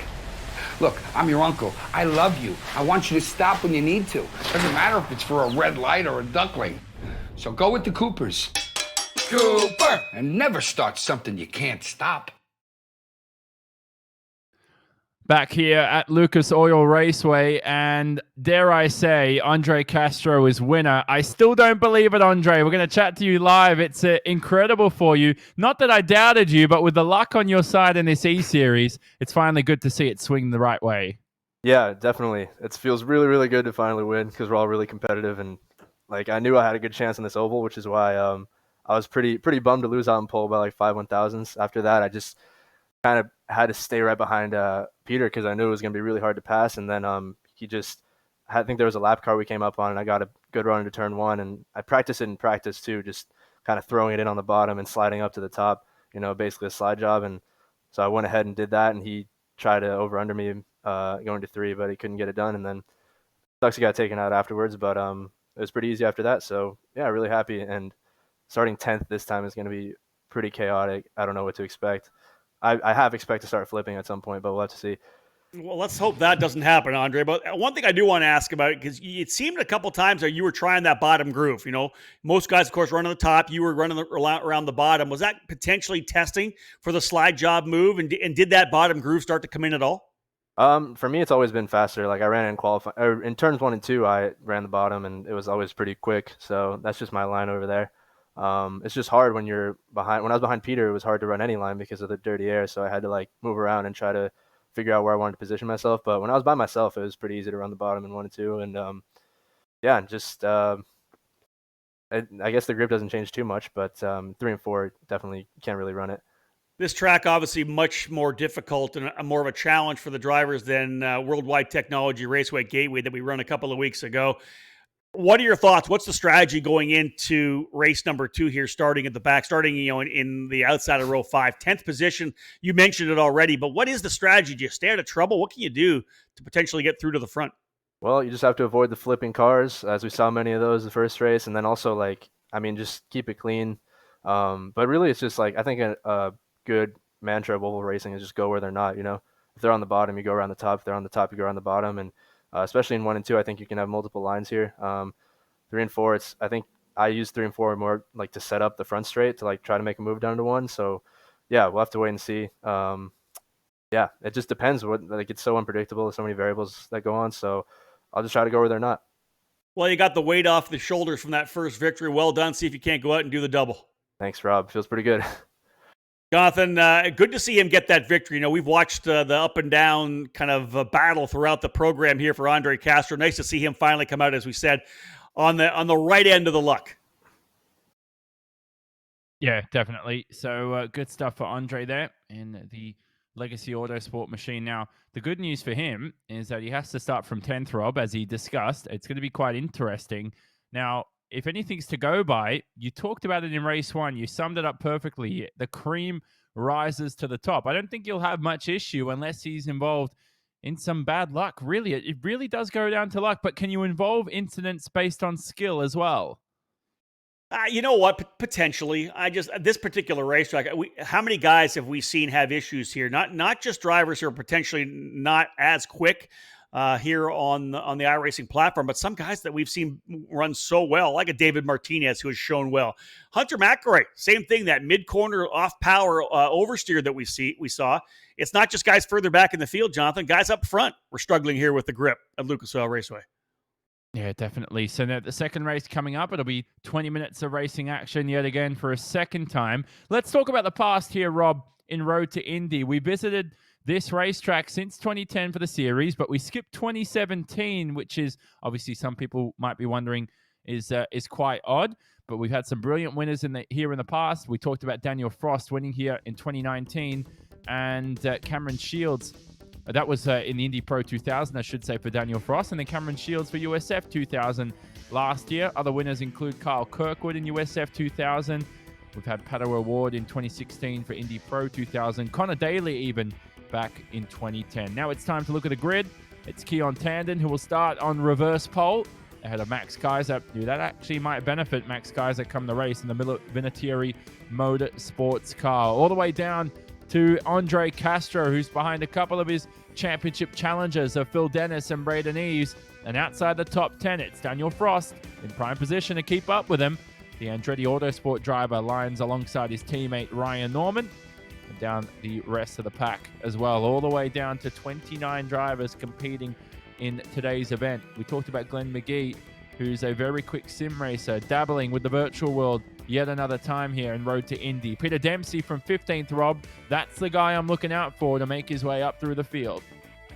Look, I'm your uncle. I love you. I want you to stop when you need to. Doesn't matter if it's for a red light or a duckling. So go with the Coopers. Cooper! And never start something you can't stop. Back here at Lucas Oil Raceway, and dare I say, Andre Castro is winner. I still don't believe it, Andre. We're going to chat to you live. It's incredible for you. Not that I doubted you, but with the luck on your side in this E-Series, it's finally good to see it swing the right way. Yeah, definitely. It feels really, really good to finally win because we're all really competitive, and I knew I had a good chance in this oval, which is why I was pretty bummed to lose out in pole by like 5 1,000s. After that, I just kind of had to stay right behind Peter because I knew it was going to be really hard to pass. And then I think there was a lap car we came up on, and I got a good run into turn 1. And I practiced it in practice too, just kind of throwing it in on the bottom and sliding up to the top, basically a slide job. And so I went ahead and did that, and he tried to over-under me going to 3, but he couldn't get it done. And then sucks he got taken out afterwards, but it was pretty easy after that. So yeah, really happy. And starting 10th this time is going to be pretty chaotic. I don't know what to expect. I have expect to start flipping at some point, but we'll have to see. Well, let's hope that doesn't happen, Andre. But one thing I do want to ask about, because it seemed a couple times that you were trying that bottom groove. Most guys, of course, run on the top. You were running around the bottom. Was that potentially testing for the slide job move? And did that bottom groove start to come in at all? For me, it's always been faster. Like I ran in qualifying, in turns 1 and 2, I ran the bottom, and it was always pretty quick. So that's just my line over there. It's just hard when you're behind. When I was behind Peter, it was hard to run any line because of the dirty air. So I had to move around and try to figure out where I wanted to position myself. But when I was by myself, it was pretty easy to run the bottom in 1 and 2. And I guess the grip doesn't change too much, but 3 and 4 definitely can't really run it. This track obviously much more difficult and more of a challenge for the drivers than Worldwide Technology Raceway Gateway that we run a couple of weeks ago. What are your thoughts? What's the strategy going into race number 2 here, starting at the back, in the outside of row 5, 10th position? You mentioned it already, but what is the strategy? Do you stay out of trouble? What can you do to potentially get through to the front? Well, you just have to avoid the flipping cars, as we saw many of those the first race, and then also just keep it clean. But really, it's just I think a good mantra of oval racing is just go where they're not. If they're on the bottom, you go around the top. If they're on the top, you go around the bottom. And especially in 1 and 2, I think you can have multiple lines here. 3 and 4, I think I use 3 and 4 more to set up the front straight to try to make a move down to 1. So yeah, we'll have to wait and see. Yeah, it just depends. It's so unpredictable. There's so many variables that go on. So I'll just try to go where they're not. Well, you got the weight off the shoulders from that first victory. Well done. See if you can't go out and do the double. Thanks, Rob. Feels pretty good. Jonathan, good to see him get that victory. We've watched the up and down kind of battle throughout the program here for Andre Castro. Nice to see him finally come out, as we said, on the right end of the luck. Yeah, definitely. So good stuff for Andre there in the Legacy Autosport machine. Now, the good news for him is that he has to start from 10th, Rob, as he discussed. It's going to be quite interesting. Now, if anything's to go by, you talked about it in race 1. You summed it up perfectly. The cream rises to the top. I don't think you'll have much issue unless he's involved in some bad luck. Really, it really does go down to luck. But can you involve incidents based on skill as well? You know what? Potentially. This particular racetrack, how many guys have we seen have issues here? Not just drivers who are potentially not as quick here on the iRacing platform, but some guys that we've seen run so well, like a David Martinez, who has shown well. Hunter McElroy, same thing, that mid-corner off-power oversteer that we saw. It's not just guys further back in the field, Jonathan. Guys up front were struggling here with the grip at Lucas Oil Raceway. Yeah, definitely. So now the second race coming up, it'll be 20 minutes of racing action yet again for a second time. Let's talk about the past here, Rob, in Road to Indy. We visited this racetrack since 2010 for the series, but we skipped 2017, which is obviously some people might be wondering is quite odd. But we've had some brilliant winners here in the past. We talked about Daniel Frost winning here in 2019 and Cameron Shields. That was in the Indy Pro 2000, I should say, for Daniel Frost. And then Cameron Shields for USF 2000 last year. Other winners include Kyle Kirkwood in USF 2000. We've had Pato O'Ward in 2016 for Indy Pro 2000. Connor Daly even back in 2010. Now it's time to look at the grid. It's Keon Tandon who will start on reverse pole ahead of Max Kaiser. That actually might benefit Max Kaiser come the race in the Vinatieri Motor Sports car. All the way down to Andre Castro, who's behind a couple of his championship challengers of Phil Dennis and Braden Eves. And outside the top 10, it's Daniel Frost in prime position to keep up with him. The Andretti Autosport driver lines alongside his teammate Ryan Norman. And down the rest of the pack as well, all the way down to 29 drivers competing in today's event. We talked about Glenn McGee, who's a very quick sim racer, dabbling with the virtual world yet another time here in Road to Indy. Peter Dempsey from 15th, Rob. That's the guy I'm looking out for to make his way up through the field.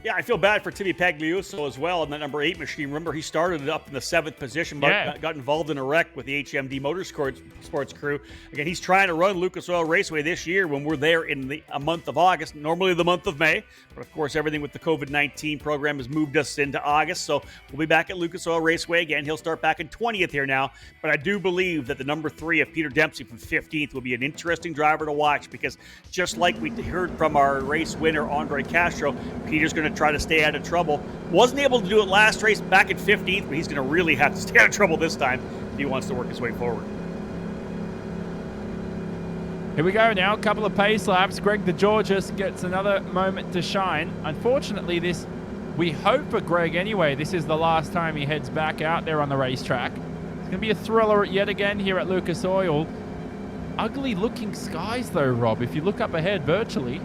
Yeah, I feel bad for Timmy Pagliuso as well in that number 8 machine. Remember, he started up in the 7th position, but got involved in a wreck with the HMD Motorsports crew. Again, he's trying to run Lucas Oil Raceway this year when we're there in a month of August, normally the month of May. But of course, everything with the COVID-19 program has moved us into August. So we'll be back at Lucas Oil Raceway again. He'll start back in 20th here now. But I do believe that the number 3 of Peter Dempsey from 15th will be an interesting driver to watch, because just like we heard from our race winner, Andre Castro, Peter's going to try to stay out of trouble. Wasn't able to do it last race back in 15th, but he's going to really have to stay out of trouble this time if he wants to work his way forward. Here we go now, a couple of pace laps. Greg DeGeorgis gets another moment to shine. Unfortunately, we hope for Greg anyway, this is the last time he heads back out there on the racetrack. It's going to be a thriller yet again here at Lucas Oil. Ugly looking skies though, Rob, if you look up ahead virtually.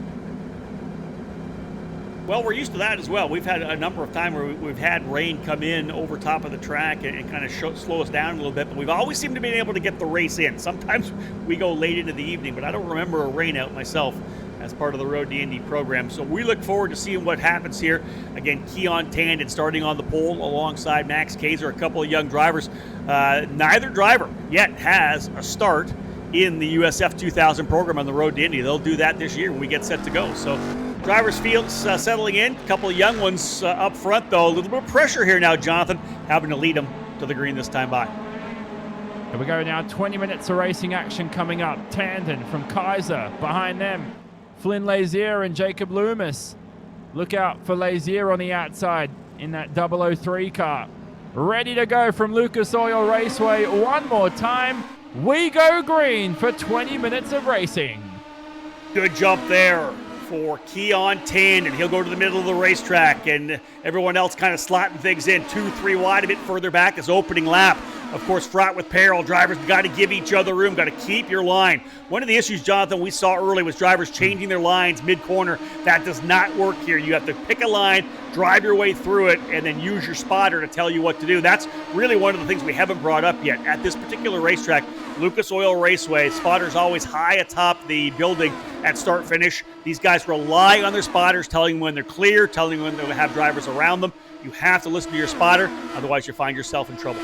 Well, we're used to that as well. We've had a number of times where we've had rain come in over top of the track and kind of slow us down a little bit, but we've always seemed to be able to get the race in. Sometimes we go late into the evening, but I don't remember a rain out myself as part of the Road to Indy program. So we look forward to seeing what happens here. Again, Keon Tandon starting on the pole alongside Max Kaiser, a couple of young drivers. Neither driver yet has a start in the USF 2000 program on the Road to Indy. They'll do that this year when we get set to go. So drivers' fields settling in. A couple of young ones up front, though. A little bit of pressure here now, Jonathan, having to lead them to the green this time by. Here we go now. 20 minutes of racing action coming up. Tandon from Kaiser. Behind them, Flynn Lazier and Jacob Loomis. Look out for Lazier on the outside. in that 003 car. Ready to go from Lucas Oil Raceway one more time. We go green for 20 minutes of racing. Good jump there for Keon Tandon. He'll go to the middle of the racetrack, and everyone else kind of slotting things in 2-3 wide, a bit further back this opening lap. Of course, fraught with peril. Drivers got to give each other room, got to keep your line. One of the issues, Jonathan, we saw early was drivers changing their lines mid-corner. That does not work here. You have to pick a line, drive your way through it, and then use your spotter to tell you what to do. That's really one of the things we haven't brought up yet. At this particular racetrack, Lucas Oil Raceway, spotter's always high atop the building at start-finish. These guys rely on their spotters, telling them when they're clear, telling them when they have drivers around them. You have to listen to your spotter, otherwise you find yourself in trouble.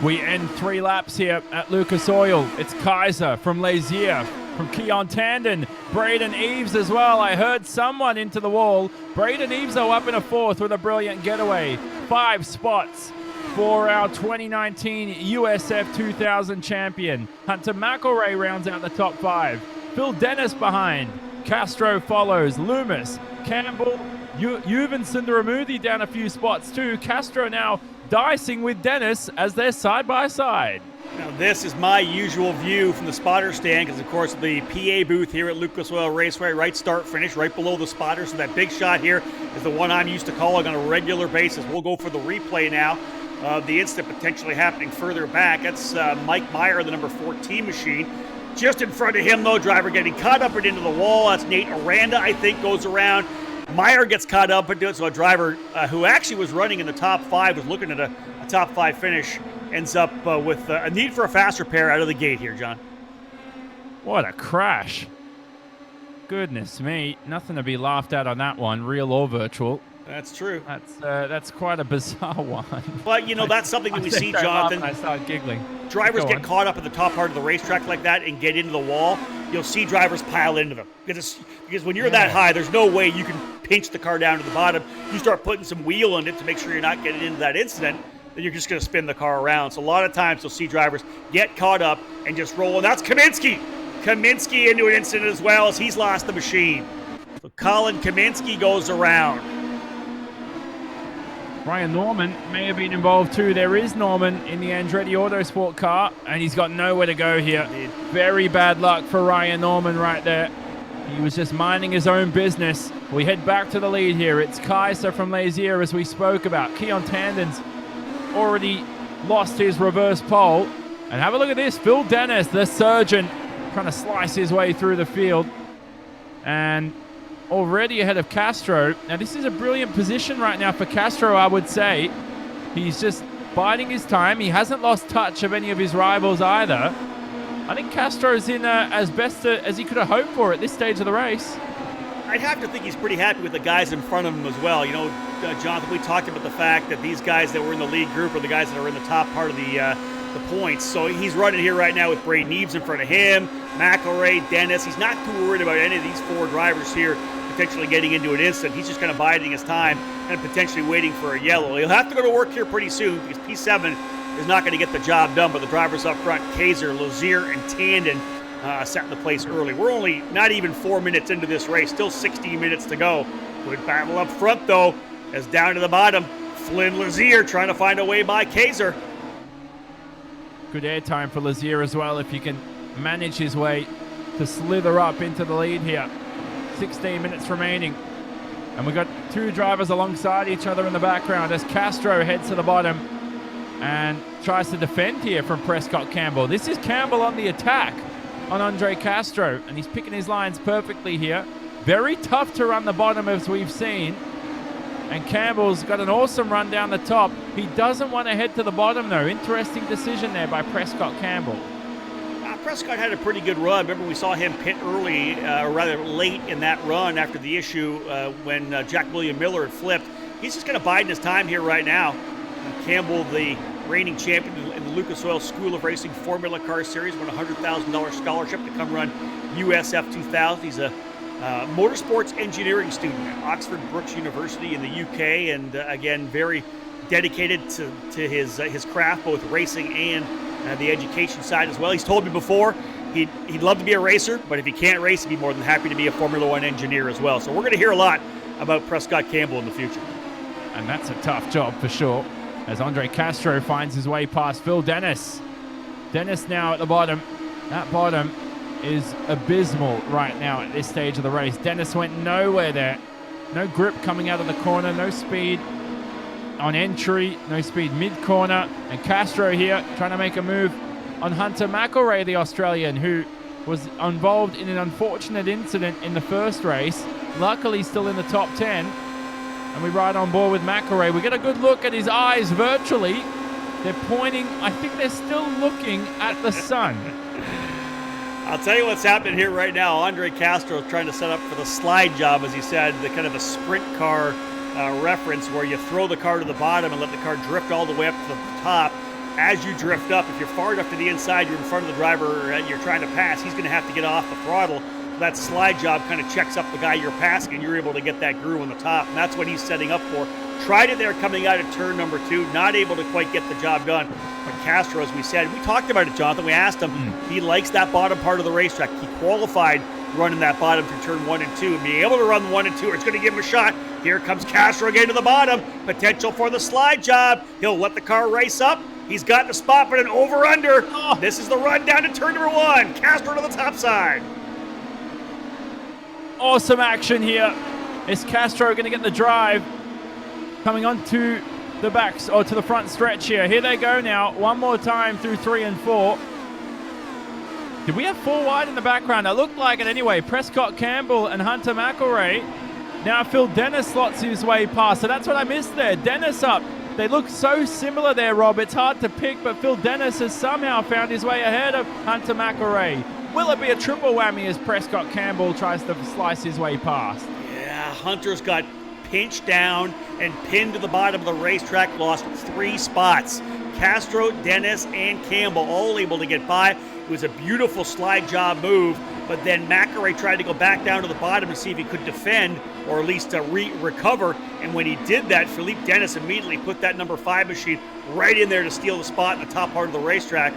We end 3 laps here at Lucas Oil. It's Kaiser from Lazier, from Keon Tandon, Braden Eves as well. I heard someone into the wall. Braden Eves, though, up in a 4th with a brilliant getaway. 5 spots for our 2019 USF 2000 champion. Hunter McElray rounds out the top 5. Phil Dennis behind. Castro follows. Loomis, Campbell, Yuvan Sundaramurthy down a few spots too. Castro now dicing with Dennis as they're side by side. Now this is my usual view from the spotter stand, because of course the PA booth here at Lucas Oil Raceway, right start finish, right below the spotter. So that big shot here is the one I'm used to calling on a regular basis. We'll go for the replay now of the incident potentially happening further back. That's Mike Meyer, the number 14 machine. Just in front of him though, driver getting caught up and into the wall. That's Nate Aranda, I think, goes around. Meyer gets caught up into it, so a driver who actually was running in the top 5, was looking at a top 5 finish, ends up with a need for a fast repair out of the gate here, John. What a crash. Goodness me. Nothing to be laughed at on that one, real or virtual. That's true. That's quite a bizarre one. But, you know, that's something that we see, Jonathan. I started giggling. Drivers get caught up at the top part of the racetrack like that and get into the wall. You'll see drivers pile into them. Because when you're that high, there's no way you can pinch the car down to the bottom. You start putting some wheel in it to make sure you're not getting into that incident, then you're just going to spin the car around. So a lot of times you'll see drivers get caught up and just roll. And that's Kaminsky. Kaminsky into an incident as well, as he's lost the machine. So Colin Kaminsky goes around. Ryan Norman may have been involved too. There is Norman in the Andretti Autosport car, and he's got nowhere to go here. Indeed. Very bad luck for Ryan Norman right there. He was just minding his own business. We head back to the lead here. It's Kaiser from Lazier, as we spoke about. Keon Tandon's already lost his reverse pole. And have a look at this. Phil Dennis, the surgeon, trying to slice his way through the field. And already ahead of Castro. Now, this is a brilliant position right now for Castro, I would say. He's just biding his time. He hasn't lost touch of any of his rivals either. I think Castro's in as best as he could have hoped for at this stage of the race. I'd have to think he's pretty happy with the guys in front of him as well. You know, Jonathan, we talked about the fact that these guys that were in the lead group are the guys that are in the top part of the points. So he's running here right now with Braden Eves in front of him, McElray, Dennis. He's not too worried about any of these 4 drivers here potentially getting into an incident. He's just kind of biding his time and potentially waiting for a yellow. He'll have to go to work here pretty soon, because P7 is not going to get the job done, but the drivers up front, Kaiser, Lazier, and Tandon, set in the place early. We're only not even 4 minutes into this race, still 16 minutes to go. Good battle up front, though, as down to the bottom, Flynn Lazier trying to find a way by Kaiser. Good air time for Lazier as well, if he can manage his way to slither up into the lead here. 16 minutes remaining. And we've got 2 drivers alongside each other in the background as Castro heads to the bottom and tries to defend here from Prescott Campbell. This is Campbell on the attack on Andre Castro, and he's picking his lines perfectly here. Very tough to run the bottom, as we've seen. And Campbell's got an awesome run down the top. He doesn't want to head to the bottom, though. Interesting decision there by Prescott Campbell. Prescott had a pretty good run. Remember, we saw him pit early, or rather late in that run after the issue when Jack William Miller had flipped. He's just going to bide in his time here right now. Campbell, the reigning champion in the Lucas Oil School of Racing Formula Car Series, won a $100,000 scholarship to come run USF 2000. He's a motorsports engineering student at Oxford Brookes University in the UK, and again, very dedicated to his craft, both racing and the education side as well. He's told me before he'd love to be a racer, but if he can't race, he'd be more than happy to be a Formula One engineer as well. So we're going to hear a lot about Prescott Campbell in the future. And that's a tough job for sure, as Andre Castro finds his way past Phil Dennis. Dennis now at the bottom. That bottom is abysmal right now at this stage of the race. Dennis went nowhere there. No grip coming out of the corner, no speed on entry, no speed mid-corner. And Castro here trying to make a move on Hunter McElrea, the Australian, who was involved in an unfortunate incident in the first race. Luckily still in the top 10. And we ride on board with McElrea. We get a good look at his eyes virtually. They're pointing, I think they're still looking at the sun. I'll tell you what's happening here right now. Andre Castro is trying to set up for the slide job, as he said, the kind of a sprint car reference where you throw the car to the bottom and let the car drift all the way up to the top. As you drift up, if you're far enough to the inside, you're in front of the driver you're trying to pass, he's going to have to get off the throttle. That slide job kind of checks up the guy you're passing, and you're able to get that groove on the top, and that's what he's setting up for. Tried it there coming out of turn number 2, not able to quite get the job done. But Castro, as we said, we talked about it, Jonathan. We asked him, he likes that bottom part of the racetrack. He qualified running that bottom through turn 1 and 2. And being able to run 1 and 2, it's going to give him a shot. Here comes Castro again to the bottom. Potential for the slide job. He'll let the car race up. He's got the spot, but an over-under. This is the run down to turn number 1. Castro to the top side. Awesome action here. Is Castro going to get the drive? Coming on to the backs, or to the front stretch here. Here they go now. One more time through 3 and 4. Did we have 4 wide in the background? It looked like it anyway. Prescott Campbell and Hunter McElrea. Now Phil Dennis slots his way past. So that's what I missed there. Dennis up. They look so similar there, Rob. It's hard to pick, but Phil Dennis has somehow found his way ahead of Hunter McElrea. Will it be a triple whammy as Prescott Campbell tries to slice his way past? Yeah, Hunter's got pinched down and pinned to the bottom of the racetrack, lost 3 spots. Castro, Dennis, and Campbell all able to get by. It was a beautiful slide job move, but then McElrea tried to go back down to the bottom to see if he could defend or at least recover, and when he did that, Philippe Dennis immediately put that number 5 machine right in there to steal the spot in the top part of the racetrack.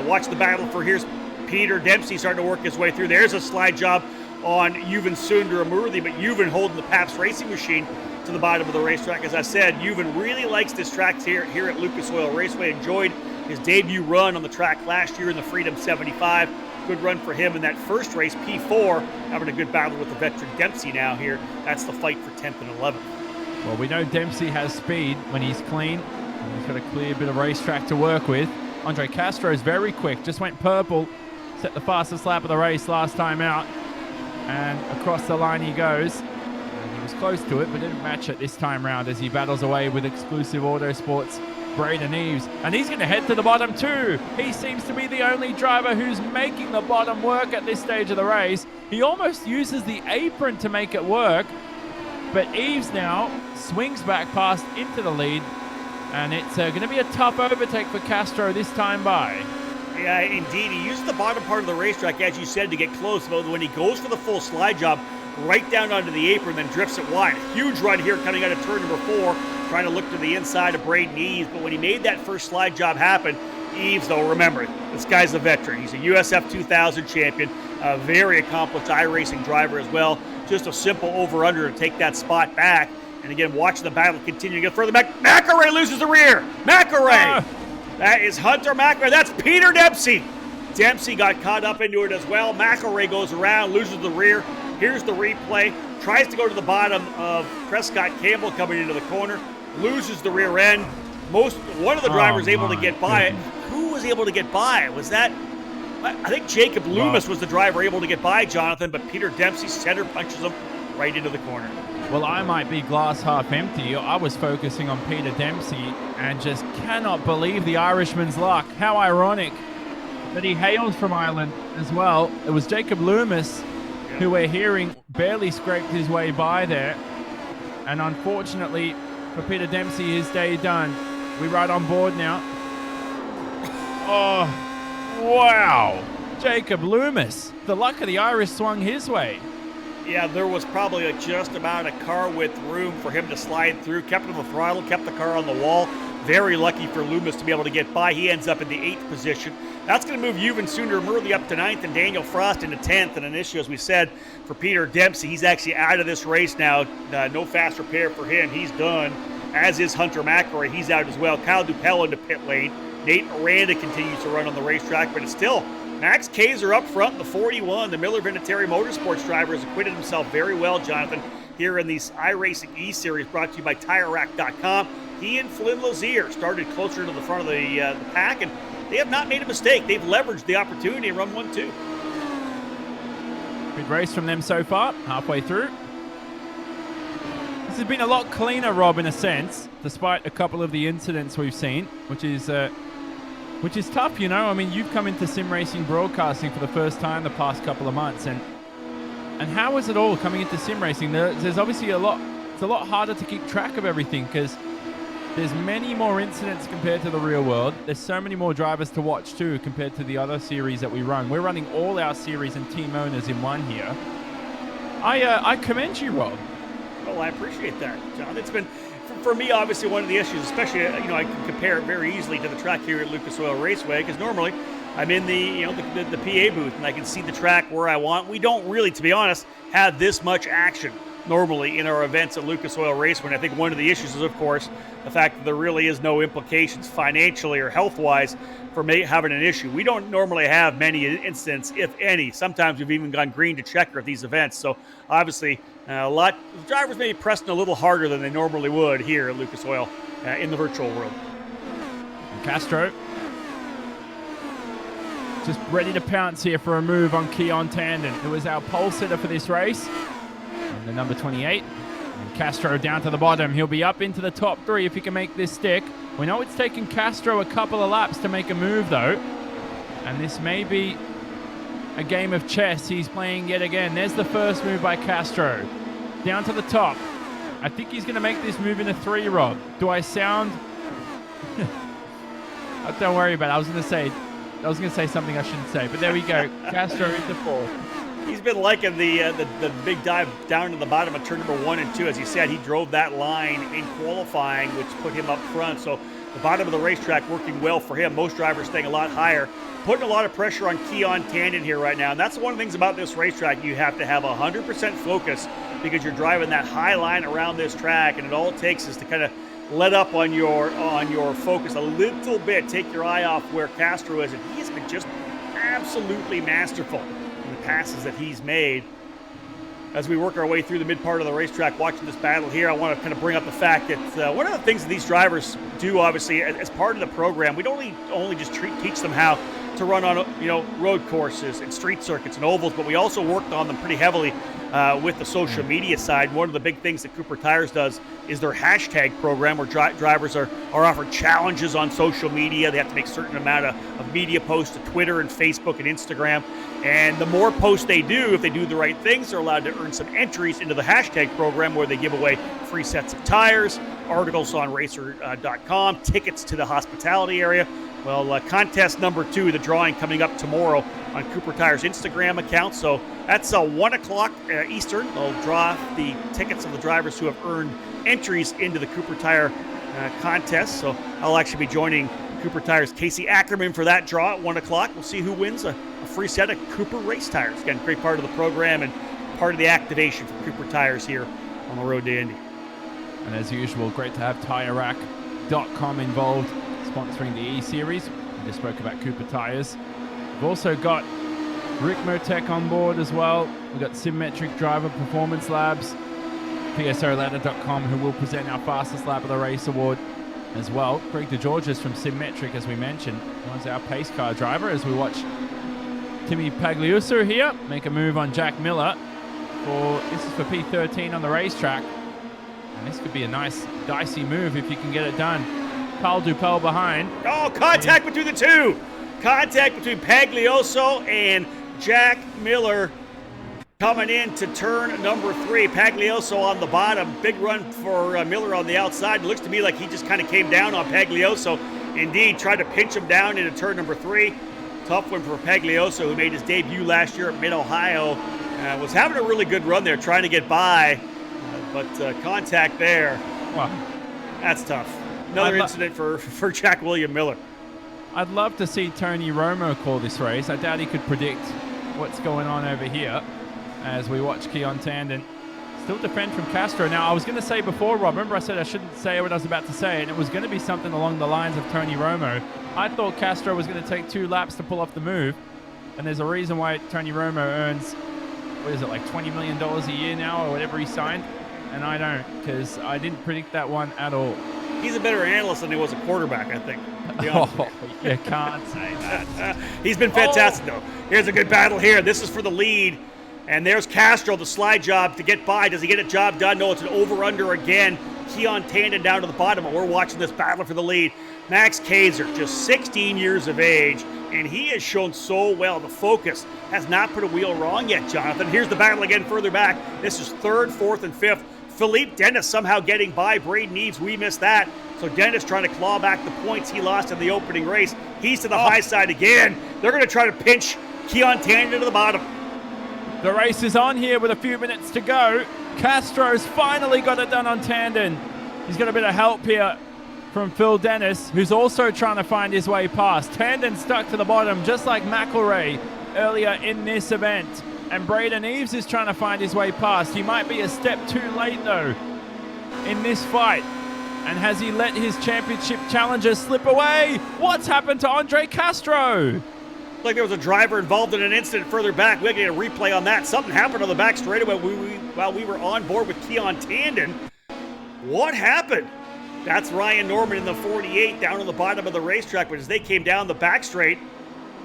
Watch the battle for here's Peter Dempsey starting to work his way through. There's a slide job on Yuvan Sundaramurthy, but Yuvan holding the Pabst racing machine to the bottom of the racetrack. As I said, Yuvan really likes this track here at Lucas Oil Raceway. Enjoyed his debut run on the track last year in the Freedom 75. Good run for him in that first race, P4, having a good battle with the veteran Dempsey now here. That's the fight for 10th and 11th. Well, we know Dempsey has speed when he's clean. And he's got a clear bit of racetrack to work with. Andre Castro is very quick, just went purple. Set the fastest lap of the race last time out. And across the line he goes. And he was close to it, but didn't match it this time round as he battles away with Exclusive Autosports' Braden Eves. And he's going to head to the bottom too. He seems to be the only driver who's making the bottom work at this stage of the race. He almost uses the apron to make it work. But Eves now swings back past into the lead. And it's going to be a tough overtake for Castro this time by. Yeah, indeed. He used the bottom part of the racetrack, as you said, to get close. But when he goes for the full slide job, right down onto the apron, then drifts it wide. Huge run here coming out of turn number 4, trying to look to the inside of Braden Eves. But when he made that first slide job happen, Eves, though, remember, this guy's a veteran. He's a USF 2000 champion, a very accomplished iRacing driver as well. Just a simple over-under to take that spot back. And again, watching the battle continue to get further back. McElrea loses the rear. McElrea! That is Hunter McElrea. That's Peter Dempsey. Dempsey got caught up into it as well. McElrea goes around, loses the rear. Here's the replay. Tries to go to the bottom of Prescott Campbell coming into the corner. Loses the rear end. One of the drivers able to get by it. Who was able to get by? Was that... I think Jacob Loomis was the driver able to get by Jonathan, but Peter Dempsey center punches him right into the corner. Well, I might be glass half empty. I was focusing on Peter Dempsey and just cannot believe the Irishman's luck. How ironic that he hails from Ireland as well. It was Jacob Loomis, who we're hearing barely scraped his way by there. And unfortunately for Peter Dempsey, his day done. We ride on board now. Oh, wow. Jacob Loomis. The luck of the Irish swung his way. Yeah, there was probably just about a car width room for him to slide through. Kept on the throttle, kept the car on the wall. Very lucky for Loomis to be able to get by. He ends up in the 8th position. That's going to move Yuvan Sundermurli up to 9th and Daniel Frost into 10th. And an issue, as we said, for Peter Dempsey. He's actually out of this race now. No fast repair for him. He's done, as is Hunter McElroy. He's out as well. Kyle Dupel into pit lane. Nate Aranda continues to run on the racetrack, but it's still Max Kaiser up front in the 41. The Miller Vinatieri Motorsports driver has acquitted himself very well, Jonathan, here in these iRacing eSeries brought to you by TireRack.com. He and Flynn Lazier started closer to the front of the pack, and they have not made a mistake. They've leveraged the opportunity and run 1-2. Good race from them so far, halfway through. This has been a lot cleaner, Rob, in a sense, despite a couple of the incidents we've seen, which is tough, you know. I mean, you've come into sim racing broadcasting for the first time the past couple of months, and how is it all coming into sim racing? There's obviously it's a lot harder to keep track of everything because there's many more incidents compared to the real world. There's so many more drivers to watch too compared to the other series that we run. We're running all our series and team owners in one here. I commend you, Rob. Well, I appreciate that, John. It's been, for me, obviously one of the issues, especially, I can compare it very easily to the track here at Lucas Oil Raceway, because normally I'm in the PA booth and I can see the track where I want. We don't really, to be honest, have this much action normally in our events at Lucas Oil Raceway. And I think one of the issues is, of course, the fact that there really is no implications financially or health-wise for having an issue. We don't normally have many incidents, if any. Sometimes we've even gone green to checker at these events. So obviously, the drivers may be pressing a little harder than they normally would here at Lucas Oil in the virtual world. And Castro just ready to pounce here for a move on Keon Tandon, who is our pole sitter for this race. And the number 28. And Castro down to the bottom. He'll be up into the top 3 if he can make this stick. We know it's taken Castro a couple of laps to make a move, though. And this may be a game of chess he's playing yet again. There's the first move by Castro. Down to the top. I think he's going to make this move in a 3, Rob. Do I sound... Don't worry about it. I was going to say something I shouldn't say, but there we go. Castro into 4. He's been liking the big dive down to the bottom of turn number 1 and 2. As he said, he drove that line in qualifying, which put him up front. So the bottom of the racetrack working well for him. Most drivers staying a lot higher, putting a lot of pressure on Keon Tandon here right now. And that's one of the things about this racetrack. You have to have 100% focus because you're driving that high line around this track, and it all it takes is to kind of let up on your focus a little bit, take your eye off where Castro is, and he's been just absolutely masterful in the passes that he's made. As we work our way through the mid part of the racetrack, watching this battle here, I want to kind of bring up the fact that one of the things that these drivers do, obviously, as part of the program, we don't only just teach them how to run on road courses and street circuits and ovals, but we also worked on them pretty heavily with the social media side. One of the big things that Cooper Tires does is their hashtag program, where drivers are offered challenges on social media. They have to make a certain amount of media posts to Twitter and Facebook and Instagram. And the more posts they do, if they do the right things, they're allowed to earn some entries into the hashtag program, where they give away free sets of tires, articles on racer.com, tickets to the hospitality area. Well, contest number 2, the drawing coming up tomorrow on Cooper Tires Instagram account. So that's 1 o'clock Eastern. They'll draw the tickets of the drivers who have earned entries into the Cooper Tire contest. So I'll actually be joining Cooper Tires' Casey Ackerman for that draw at 1 o'clock. We'll see who wins a free set of Cooper race tires. Again, great part of the program and part of the activation for Cooper Tires here on the road to Indy. And as usual, great to have TireRack.com involved, sponsoring the eSeries. We just spoke about Cooper Tires. We've also got Rick Motec on board as well. We've got Symmetric Driver Performance Labs, PSOladder.com, who will present our fastest lap of the race award as well. Greg DeGeorgis from Symmetric, as we mentioned, was our pace car driver, as we watch Timmy Pagliuso here make a move on Jack Miller. This is for P13 on the racetrack. And this could be a nice dicey move if you can get it done. Carl Dupel behind. Oh, contact between the two. Contact between Pagliuso and Jack Miller coming into turn number 3. Pagliuso on the bottom. Big run for Miller on the outside. It looks to me like he just kind of came down on Pagliuso. Indeed, tried to pinch him down into turn number 3. Tough one for Pagliuso, who made his debut last year at Mid-Ohio Was having a really good run there, trying to get by, but contact there. Wow. That's tough. Another incident for Jack William Miller. I'd love to see Tony Romo call this race. I doubt he could predict what's going on over here as we watch Keon Tandon still defend from Castro. Now, I was going to say before, Rob, remember I said I shouldn't say what I was about to say, and it was going to be something along the lines of Tony Romo. I thought Castro was going to take 2 laps to pull off the move, and there's a reason why Tony Romo earns, what is it, like $20 million a year now or whatever he signed, and I don't, because I didn't predict that one at all. He's a better analyst than he was a quarterback, I think. Oh, you can't say that. He's been fantastic, though. Here's a good battle here. This is for the lead. And there's Castro, the slide job to get by. Does he get a job done? No, it's an over-under again. Keon Tandon down to the bottom, and we're watching this battle for the lead. Max Kaiser, just 16 years of age, and he has shown so well. The focus has not put a wheel wrong yet, Jonathan. Here's the battle again further back. This is 3rd, 4th, and 5th. Philippe Dennis somehow getting by. Braden Eves, we missed that. So Dennis trying to claw back the points he lost in the opening race. He's to the high side again. They're going to try to pinch Keon Tandon to the bottom. The race is on here with a few minutes to go. Castro's finally got it done on Tandon. He's got a bit of help here from Phil Dennis, who's also trying to find his way past. Tandon stuck to the bottom, just like McElrea earlier in this event. And Braden Eves is trying to find his way past. He might be a step too late, though, in this fight. And has he let his championship challenger slip away? What's happened to Andre Castro? Like there was a driver involved in an incident further back. We'll get a replay on that. Something happened on the back straightaway while we were on board with Keon Tandon. What happened? That's Ryan Norman in the 48 down on the bottom of the racetrack. But as they came down the back straight,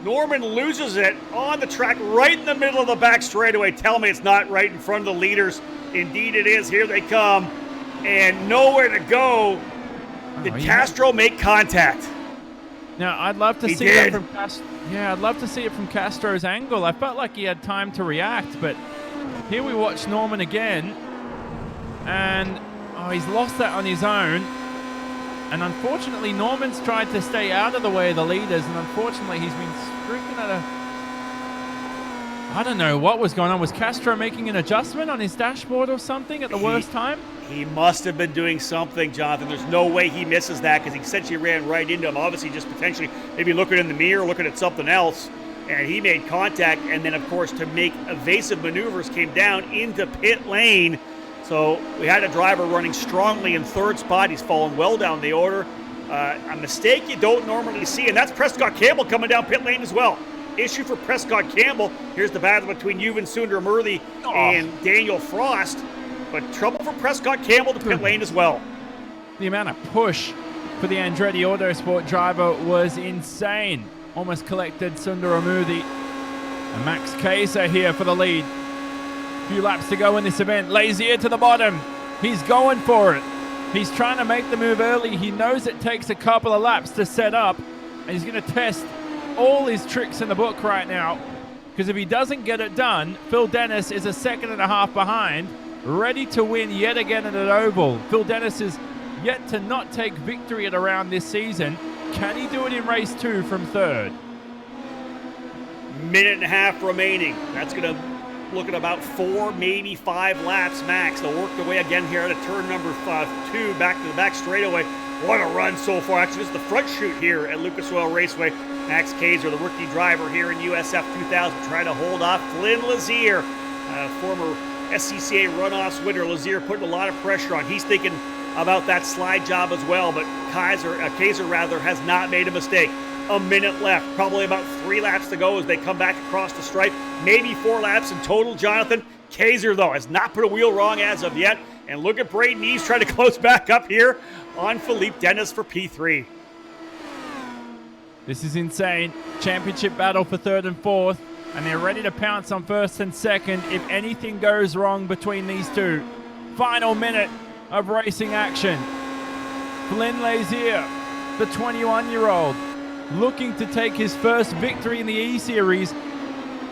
Norman loses it on the track right in the middle of the back straightaway. Tell me it's not right in front of the leaders. Indeed it is. Here they come. And nowhere to go. Did Castro make contact? Now, I'd love to see that from Castro. Yeah, I'd love to see it from Castro's angle. I felt like he had time to react, but here we watch Norman again, and he's lost that on his own. And unfortunately, Norman's tried to stay out of the way of the leaders, and unfortunately, he's been stricken at I don't know what was going on. Was Castro making an adjustment on his dashboard or something at the worst time? He must have been doing something, Jonathan. There's no way he misses that because he essentially ran right into him. Obviously, just potentially maybe looking in the mirror, looking at something else. And he made contact. And then, of course, to make evasive maneuvers, came down into pit lane. So we had a driver running strongly in 3rd spot. He's fallen well down the order. A mistake you don't normally see. And that's Prescott Campbell coming down pit lane as well. Issue for Prescott Campbell. Here's the battle between Yuvan Sundaramurthy and Daniel Frost. But trouble for Prescott Campbell to pit lane as well. The amount of push for the Andretti Autosport driver was insane. Almost collected Sundaramurthy. And Max Kaiser here for the lead. A few laps to go in this event. Lazier to the bottom. He's going for it. He's trying to make the move early. He knows it takes a couple of laps to set up. And he's going to test all his tricks in the book right now. Because if he doesn't get it done, Phil Dennis is a 2.5 seconds behind. Ready to win yet again at an oval. Phil Dennis is yet to not take victory at a round this season. Can he do it in race 2 from 3rd? Minute and a half remaining. That's going to look at about 4, maybe 5 laps max. They'll work their way again here at a turn number 2, back to the back straightaway. What a run so far. Actually, this is the front chute here at Lucas Oil Raceway. Max Kaiser, the rookie driver here in USF 2000, trying to hold off Flynn Lazier, former SCCA runoffs winner. Lazier putting a lot of pressure on. He's thinking about that slide job as well, but Kaiser has not made a mistake. A minute left, probably about 3 laps to go as they come back across the stripe. Maybe 4 laps in total, Jonathan. Kaiser, though, has not put a wheel wrong as of yet. And look at Braden Eves trying to close back up here on Philippe Dennis for P3. This is insane. Championship battle for 3rd and 4th. And they're ready to pounce on 1st and 2nd if anything goes wrong between these two. Final minute of racing action. Flynn Lazier, the 21-year-old, looking to take his first victory in the eSeries.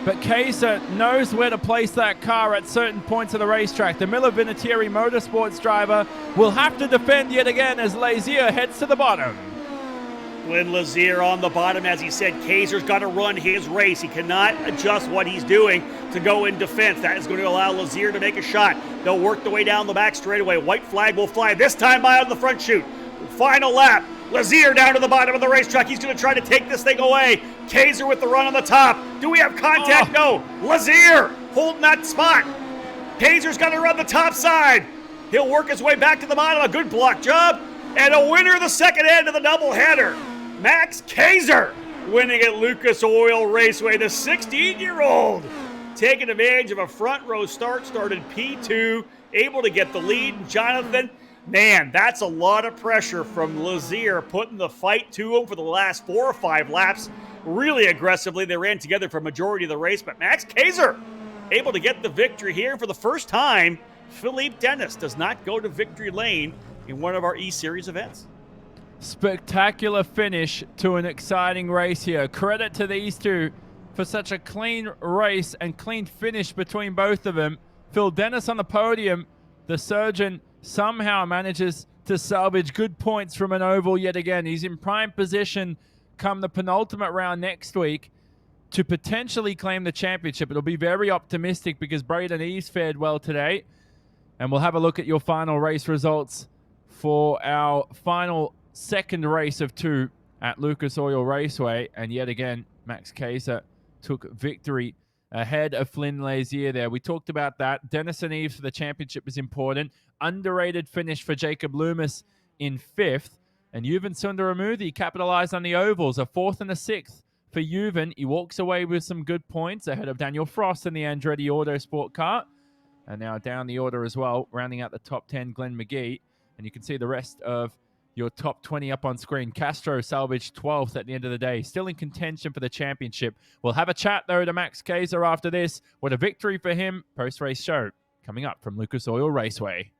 But Kaiser knows where to place that car at certain points of the racetrack. The Miller Vinatieri Motorsports driver will have to defend yet again as Lazier heads to the bottom. Flynn Lazier on the bottom. As he said, Kaiser's got to run his race. He cannot adjust what he's doing to go in defense. That is going to allow Lazier to make a shot. They'll work the way down the back straightaway. White flag will fly, this time by on the front chute. Final lap. Lazier down to the bottom of the racetrack. He's going to try to take this thing away. Kaiser with the run on the top. Do we have contact? No. Lazier holding that spot. Kaiser's got to run the top side. He'll work his way back to the bottom. A good block job. And a winner of the second end of the doubleheader. Max Kaiser winning at Lucas Oil Raceway. The 16-year-old taking advantage of a front row start. Started P2. Able to get the lead. Jonathan, man, that's a lot of pressure from Lazier, putting the fight to him for the last 4 or 5 laps. Really aggressively. They ran together for a majority of the race. But Max Kaiser able to get the victory here. For the first time, Philippe Dennis does not go to victory lane in one of our eSeries events. Spectacular finish to an exciting race here. Credit to these two for such a clean race and clean finish between both of them. Phil Dennis on the podium. The surgeon somehow manages to salvage good points from an oval yet again. He's in prime position come the penultimate round next week to potentially claim the championship. It'll be very optimistic because Braden Eves fared well today. And we'll have a look at your final race results for our final second race of 2 at Lucas Oil Raceway. And yet again, Max Kaiser took victory ahead of Flynn Lazier there. We talked about that. Dennis and Eves for the championship is important. Underrated finish for Jacob Loomis in 5th. And Yuvan Sundaramurthy capitalized on the ovals, a 4th and a 6th for Yuvan. He walks away with some good points ahead of Daniel Frost in the Andretti Auto Sport car. And now down the order as well, rounding out the top 10, Glenn McGee. And you can see the rest of your top 20 up on screen. Castro salvaged 12th at the end of the day. Still in contention for the championship. We'll have a chat, though, to Max Kaiser after this. What a victory for him. Post-race show coming up from Lucas Oil Raceway.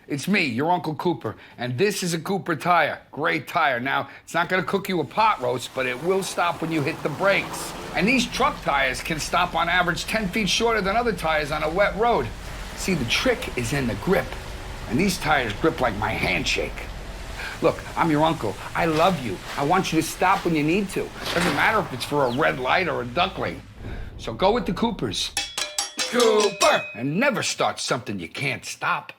It's me, your Uncle Cooper, and this is a Cooper tire. Great tire. Now, it's not going to cook you a pot roast, but it will stop when you hit the brakes. And these truck tires can stop on average 10 feet shorter than other tires on a wet road. See, the trick is in the grip. And these tires grip like my handshake. Look, I'm your uncle. I love you. I want you to stop when you need to. Doesn't matter if it's for a red light or a duckling. So go with the Coopers. Cooper! And never start something you can't stop.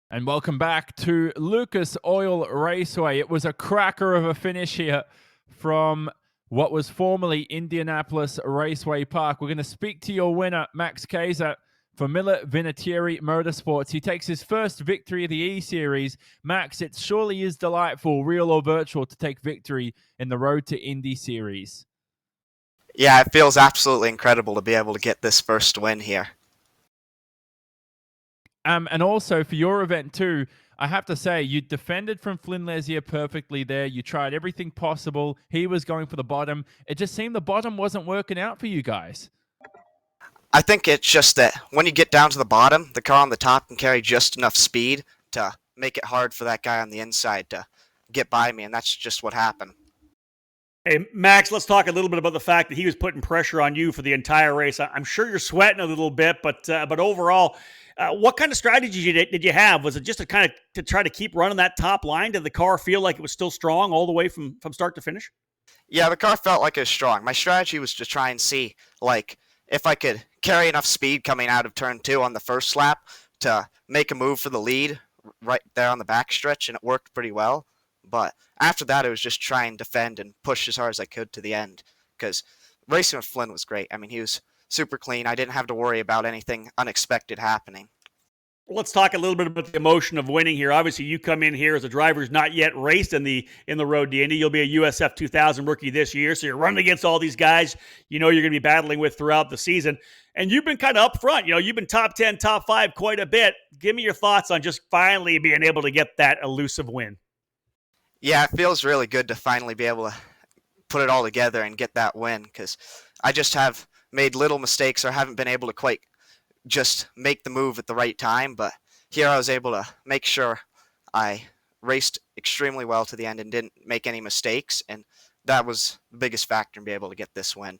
And welcome back to Lucas Oil Raceway. It was a cracker of a finish here from what was formerly Indianapolis Raceway Park. We're going to speak to your winner, Max Kaiser, for Miller Vinatieri Motorsports. He takes his first victory of the E-Series. Max, it surely is delightful, real or virtual, to take victory in the Road to Indy Series. Yeah, it feels absolutely incredible to be able to get this first win here. And also for your event too, I have to say, you defended from Flynn Lazier perfectly there. You tried everything possible. He was going for the bottom. It just seemed the bottom wasn't working out for you guys. I think it's just that when you get down to the bottom, the car on the top can carry just enough speed to make it hard for that guy on the inside to get by me, and that's just what happened. Hey, Max, let's talk a little bit about the fact that he was putting pressure on you for the entire race. I'm sure you're sweating a little bit, but overall, what kind of strategy did you have? Was it just to try to keep running that top line? Did the car feel like it was still strong all the way from start to finish? Yeah, the car felt like it was strong. My strategy was to try and see, like, if I could carry enough speed coming out of turn 2 on the first lap to make a move for the lead right there on the backstretch, and it worked pretty well. But after that, it was just try and defend and push as hard as I could to the end, because racing with Flynn was great. I mean, he was super clean. I didn't have to worry about anything unexpected happening. Well, let's talk a little bit about the emotion of winning here. Obviously, you come in here as a driver who's not yet raced in the Road to Indy. You'll be a USF 2000 rookie this year, so you're running against all these guys you know you're going to be battling with throughout the season. And you've been kind of up front. You know, you've been top 10, top 5 quite a bit. Give me your thoughts on just finally being able to get that elusive win. Yeah, it feels really good to finally be able to put it all together and get that win, because I just have made little mistakes or haven't been able to quite just make the move at the right time. But here I was able to make sure I raced extremely well to the end and didn't make any mistakes, and that was the biggest factor in being able to get this win.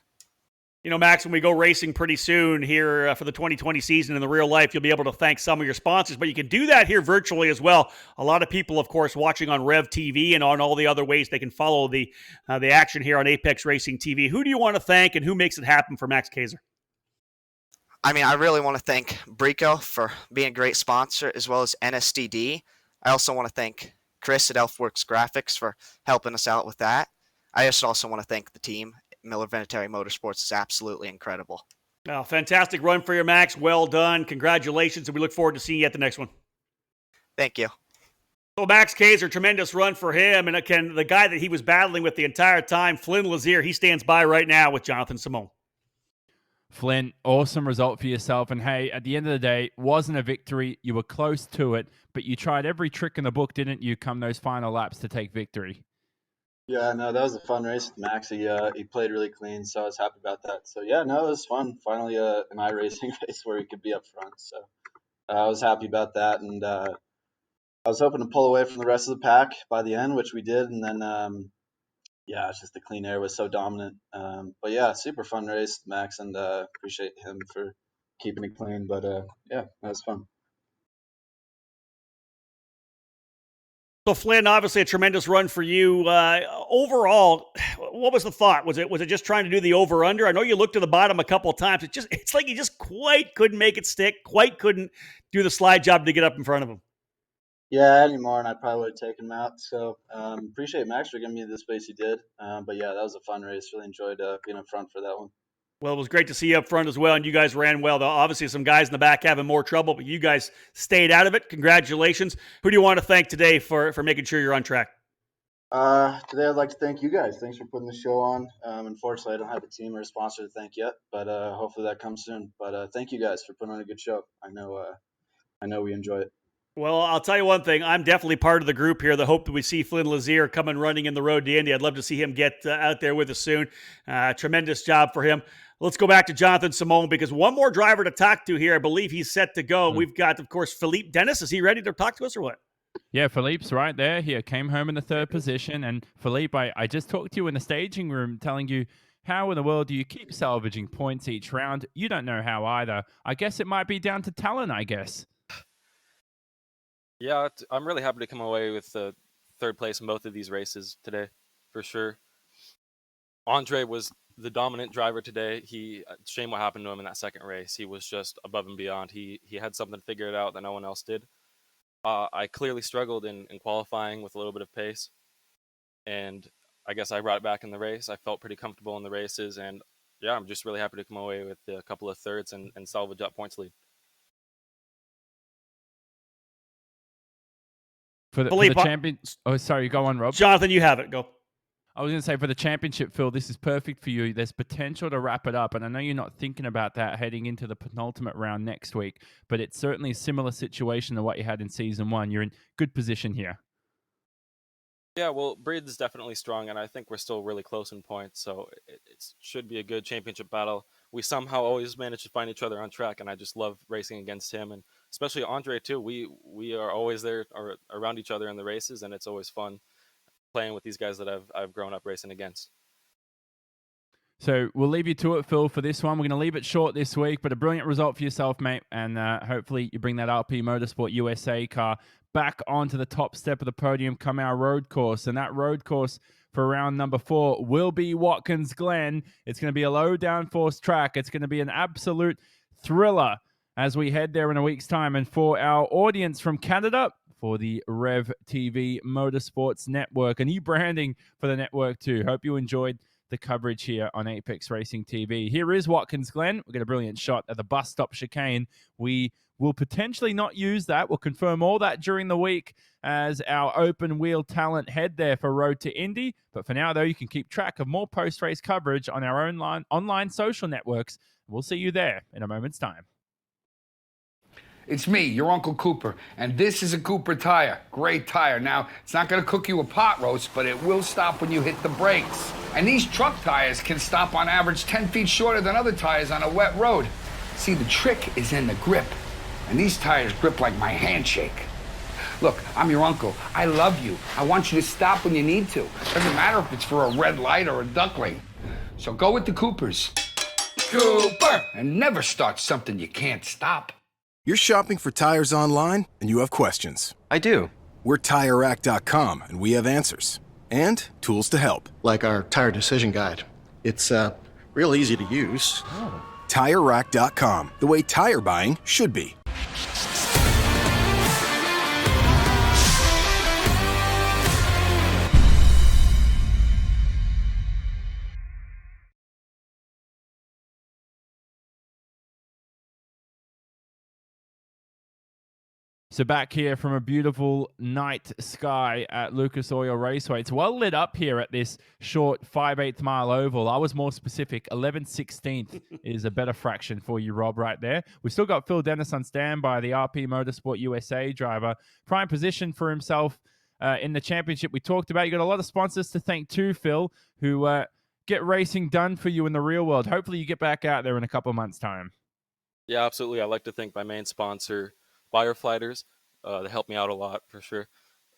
You know, Max, when we go racing pretty soon here for the 2020 season in the real life, you'll be able to thank some of your sponsors, but you can do that here virtually as well. A lot of people, of course, watching on Rev TV and on all the other ways they can follow the action here on Apex Racing TV. Who do you want to thank and who makes it happen for Max Kaiser? I mean, I really want to thank Brico for being a great sponsor, as well as NSDD. I also want to thank Chris at Elfworks Graphics for helping us out with that. I just also want to thank the team. Miller Vinatieri Motorsports is absolutely incredible. Oh, fantastic run for you, Max. Well done. Congratulations, and we look forward to seeing you at the next one. Thank you. So Max Kaiser, tremendous run for him. And again, the guy that he was battling with the entire time, Flynn Lazier, he stands by right now with Jonathan Simone. Flynn, awesome result for yourself. And hey, at the end of the day, wasn't a victory. You were close to it, but you tried every trick in the book, didn't you, come those final laps to take victory? Yeah, no, that was a fun race with Max. He played really clean, so I was happy about that. So yeah, no, it was fun. Finally, an iRacing race where he could be up front. So I was happy about that, and I was hoping to pull away from the rest of the pack by the end, which we did. And then yeah, it's just the clean air was so dominant. But yeah, super fun race, Max, and appreciate him for keeping it clean. But yeah, that was fun. So Flynn, obviously a tremendous run for you. Overall, what was the thought? Was it just trying to do the over-under? I know you looked to the bottom a couple of times. It's like you just quite couldn't make it stick, quite couldn't do the slide job to get up in front of him. Yeah, anymore, and I probably would have taken him out. So appreciate Max for giving me the space he did. But yeah, that was a fun race. Really enjoyed being up front for that one. Well, it was great to see you up front as well, and you guys ran well. Though obviously some guys in the back having more trouble, but you guys stayed out of it. Congratulations. Who do you want to thank today for making sure you're on track? Today I'd like to thank you guys. Thanks for putting the show on. Unfortunately, I don't have a team or a sponsor to thank yet, but hopefully that comes soon. But thank you guys for putting on a good show. I know we enjoy it. Well, I'll tell you one thing. I'm definitely part of the group here that hope that we see Flynn Lazier coming running in the road to Indy. I'd love to see him get out there with us soon. Tremendous job for him. Let's go back to Jonathan Simone because one more driver to talk to here. I believe he's set to go. We've got, of course, Philippe Dennis. Is he ready to talk to us or what? Yeah, Philippe's right there. He came home in the third position. And Philippe, I just talked to you in the staging room telling you, how in the world do you keep salvaging points each round? You don't know how either. I guess it might be down to talent, I guess. Yeah, I'm really happy to come away with third place in both of these races today, for sure. Andre was the dominant driver today. Shame what happened to him in that second race. He was just above and beyond. He had something figured out that no one else did. I clearly struggled in qualifying with a little bit of pace, and I guess I brought it back in the race. I felt pretty comfortable in the races, and yeah, I'm just really happy to come away with a couple of thirds and salvage that points lead. For the champion. Oh, sorry. Go on, Rob. Jonathan, you have it. Go. I was going to say for the championship, Phil, this is perfect for you. There's potential to wrap it up. And I know you're not thinking about that heading into the penultimate round next week, but it's certainly a similar situation to what you had in season one. You're in good position here. Yeah, well, Breed is definitely strong, and I think we're still really close in points, so it should be a good championship battle. We somehow always manage to find each other on track, and I just love racing against him, and especially Andre, too. We are always there or around each other in the races, and it's always fun playing with these guys that I've grown up racing against. So we'll leave you to it, Phil, for this one. We're going to leave it short this week, but a brilliant result for yourself, mate, and hopefully you bring that RP Motorsport USA car back onto the top step of the podium come our road course. And that road course for round number 4 will be Watkins Glen. It's going to be a low downforce track. It's going to be an absolute thriller as we head there in a week's time. And for our audience from Canada, for the Rev TV Motorsports Network, and e-branding for the network too. Hope you enjoyed the coverage here on Apex Racing TV. Here is Watkins Glen. We'll get a brilliant shot at the bus stop chicane. We will potentially not use that. We'll confirm all that during the week as our open wheel talent head there for Road to Indy. But for now, though, you can keep track of more post-race coverage on our online social networks. We'll see you there in a moment's time. It's me, your Uncle Cooper, and this is a Cooper tire. Great tire. Now, it's not going to cook you a pot roast, but it will stop when you hit the brakes. And these truck tires can stop on average 10 feet shorter than other tires on a wet road. See, the trick is in the grip, and these tires grip like my handshake. Look, I'm your uncle. I love you. I want you to stop when you need to. Doesn't matter if it's for a red light or a duckling. So go with the Coopers. Cooper! And never start something you can't stop. You're shopping for tires online and you have questions. I do. We're TireRack.com and we have answers. And tools to help. Like our tire decision guide. It's real easy to use. TireRack.com, the way tire buying should be. So back here from a beautiful night sky at Lucas Oil Raceway. It's well lit up here at this short 5/8 mile oval. I was more specific. 11/16 is a better fraction for you, Rob, right there. We've still got Phil Dennis on standby, the RP Motorsport USA driver. Prime position for himself in the championship we talked about. You got a lot of sponsors to thank too, Phil, who get racing done for you in the real world. Hopefully you get back out there in a couple of months' time. Yeah, absolutely. I'd like to thank my main sponsor, Firefighters. They helped me out a lot for sure.